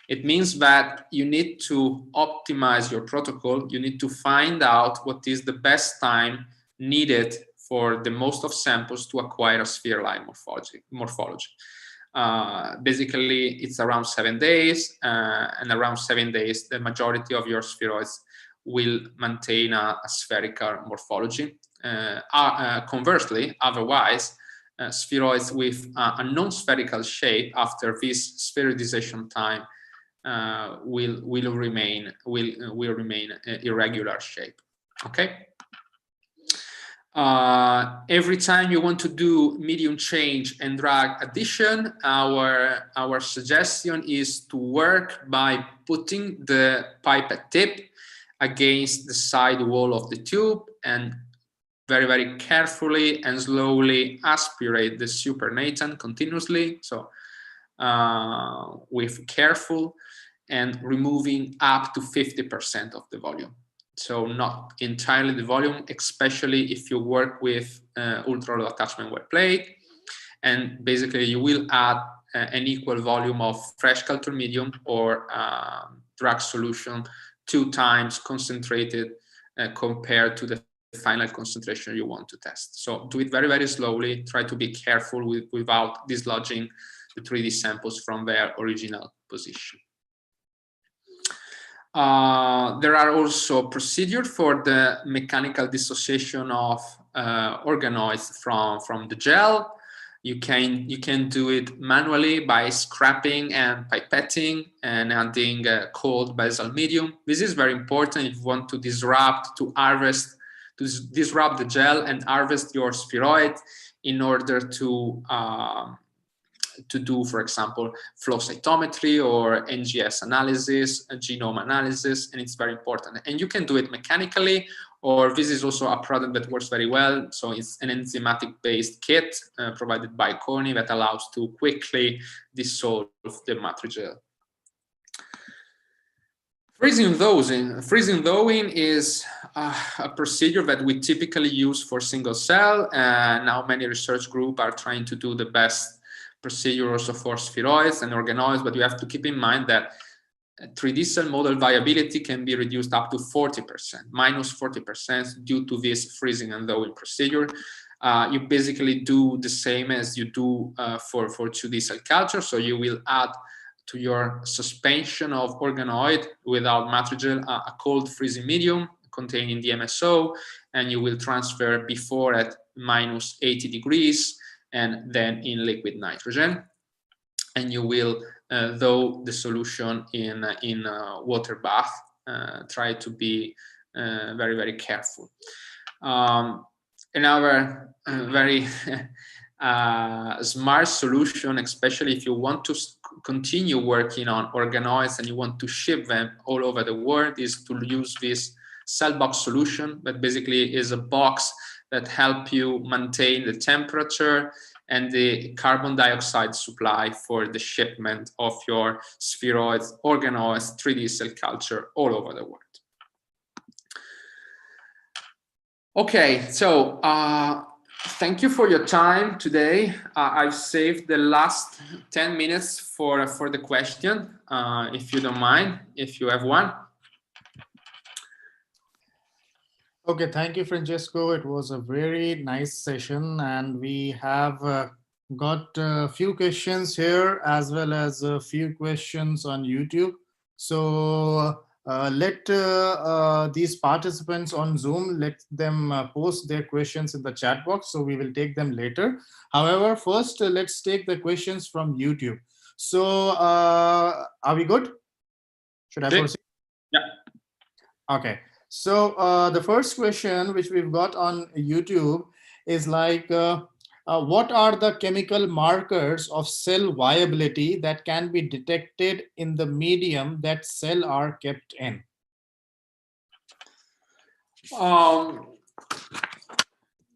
It means that you need to optimize your protocol. You need to find out what is the best time needed for the most of samples to acquire a sphere-like morphology. Basically, it's around 7 days, and around 7 days, the majority of your spheroids will maintain a spherical morphology. Conversely, otherwise, spheroids with a non-spherical shape after this spheroidization time will remain irregular shape. Okay. Every time you want to do medium change and drag addition, our suggestion is to work by putting the pipette tip against the side wall of the tube and very, very carefully and slowly aspirate the supernatant continuously. So with careful and removing up to 50% of the volume. So not entirely the volume, especially if you work with ultra-low attachment wet plate. And basically you will add an equal volume of fresh culture medium or drug solution 2 times concentrated compared to the final concentration you want to test. So do it very, very slowly. Try to be careful without dislodging the 3D samples from their original position. There are also procedures for the mechanical dissociation of organoids from the gel. You can do it manually by scrapping and pipetting and adding cold basal medium. This is very important if you want to disrupt the gel and harvest your spheroid in order to do, for example, flow cytometry or NGS analysis, genome analysis, and it's very important. And you can do it mechanically, Or this is also a product that works very well. So it's an enzymatic-based kit provided by Corny that allows to quickly dissolve the matrigel. Freezing thawing is a procedure that we typically use for single cell. Now many research groups are trying to do the best procedure also for spheroids and organoids, but you have to keep in mind that 3D cell model viability can be reduced up to 40%, minus 40% due to this freezing and thawing procedure. You basically do the same as you do for 2D cell culture. So you will add to your suspension of organoid without matrigel a cold freezing medium containing the MSO, and you will transfer before at minus 80 degrees and then in liquid nitrogen. And you will thaw the solution in water bath. Try to be very, very careful. Another very smart solution, especially if you want to continue working on organoids and you want to ship them all over the world, is to use this cell box solution that basically is a box that helps you maintain the temperature and the carbon dioxide supply for the shipment of your spheroids, organoids, 3D cell culture all over the world. Okay, so thank you for your time today. I've saved the last 10 minutes for the question, if you don't mind, if you have one. Okay, thank you, Francesco. It was a very nice session, and we have got a few questions here as well as a few questions on YouTube. So let these participants on Zoom, let them post their questions in the chat box, so we will take them later. However, first let's take the questions from YouTube. So are we good? Should I proceed? Yeah. Okay. So the first question which we've got on YouTube is like, what are the chemical markers of cell viability that can be detected in the medium that cells are kept in?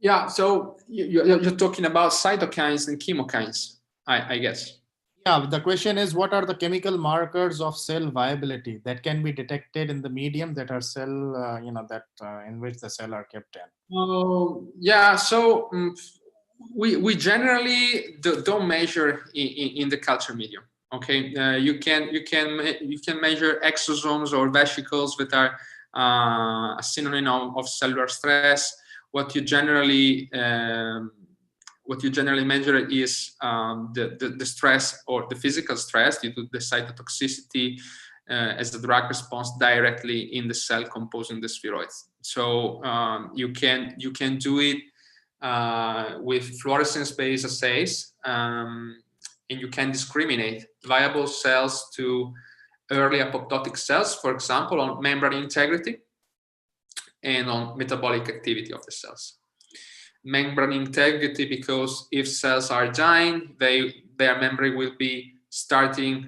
Yeah, so you're talking about cytokines and chemokines, I guess. Yeah, the question is, what are the chemical markers of cell viability that can be detected in the medium that are cell, in which the cell are kept in? Yeah, so we generally don't measure in the culture medium. Okay, you can measure exosomes or vesicles that are a synonym of cellular stress. What you generally measure is the stress or the physical stress due to the cytotoxicity as a drug response directly in the cell composing the spheroids. So you can do it with fluorescence-based assays, and you can discriminate viable cells to early apoptotic cells, for example, on membrane integrity and on metabolic activity of the cells. Membrane integrity, because if cells are dying, their membrane will be starting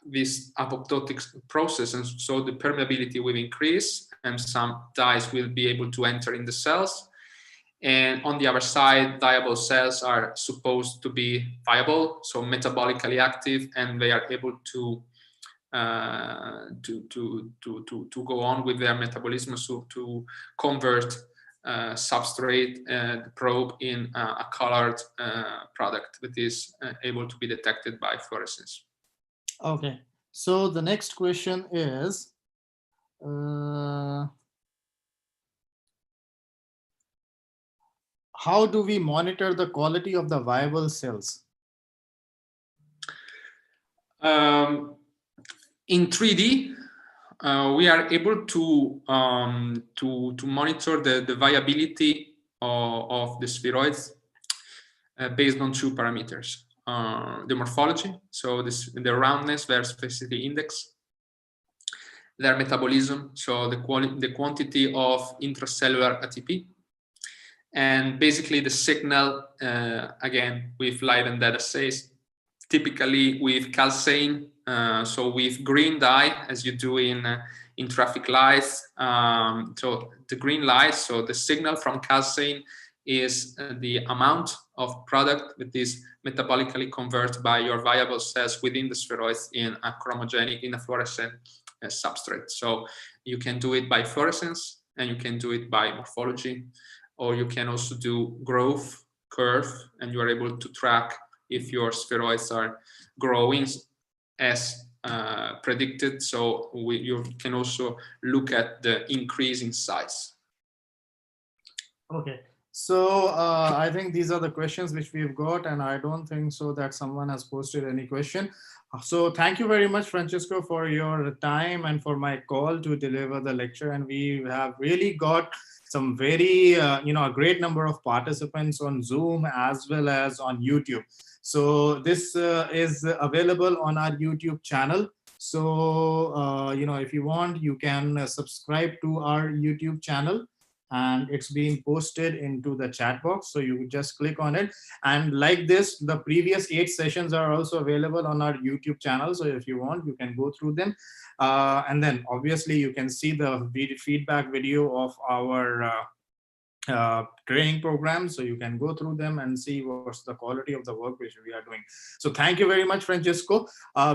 this apoptotic process, and so the permeability will increase and some dyes will be able to enter in the cells. And on the other side, viable cells are supposed to be viable, so metabolically active, and they are able to go on with their metabolism, so to convert substrate probe in a colored product that is able to be detected by fluorescence. Okay, so the next question is, how do we monitor the quality of the viable cells? In 3D, we are able to monitor the viability of the spheroids based on two parameters: the morphology, so the roundness, their specificity index; their metabolism, so the quantity of intracellular ATP; and basically the signal, again with live and dead assays, typically with calcine So with green dye, as you do in traffic lights. So the green light, so the signal from calcine is the amount of product that is metabolically converted by your viable cells within the spheroids in a chromogenic, in a fluorescent substrate. So you can do it by fluorescence, and you can do it by morphology, or you can also do growth curve, and you are able to track if your spheroids are growing as predicted. So you can also look at the increase in size. Okay. So I think these are the questions which we've got, and I don't think so that someone has posted any question. So thank you very much, Francesco, for your time and for my call to deliver the lecture. And we have really got some very, a great number of participants on Zoom as well as on YouTube. So this is available on our YouTube channel. So, if you want, you can subscribe to our YouTube channel, and it's being posted into the chat box. So you just click on it. And like this, the previous 8 sessions are also available on our YouTube channel. So if you want, you can go through them. And then obviously you can see the feedback video of our training programs. So you can go through them and see what's the quality of the work which we are doing. So thank you very much, Francesco.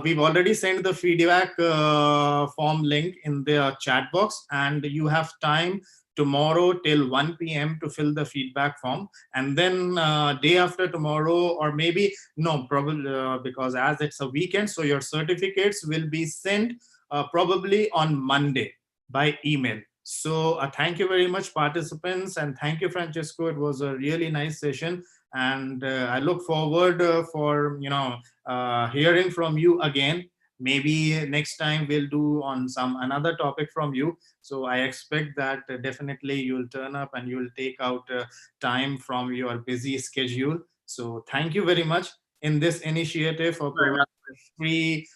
We've already sent the feedback form link in the chat box, and you have time tomorrow till 1 p.m. to fill the feedback form. And then day after tomorrow, or maybe no, probably because as it's a weekend, so your certificates will be sent probably on Monday by email. So thank you very much, participants, and thank you, Francesco. It was a really nice session, and I look forward for hearing from you again. Maybe next time we'll do on some another topic from you. So I expect that definitely you'll turn up and you'll take out time from your busy schedule. So thank you very much in this initiative for providing free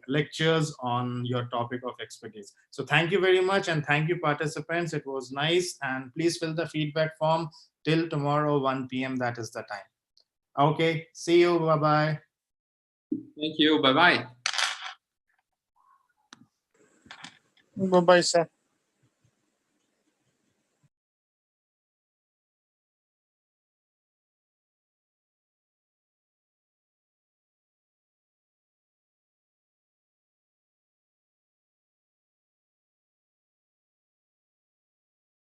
lectures on your topic of expertise. So thank you very much, and thank you, participants. It was nice, and please fill the feedback form till tomorrow 1 p.m. That is the time. Okay, see you. Bye-bye. Thank you. Bye-bye. Bye-bye, sir.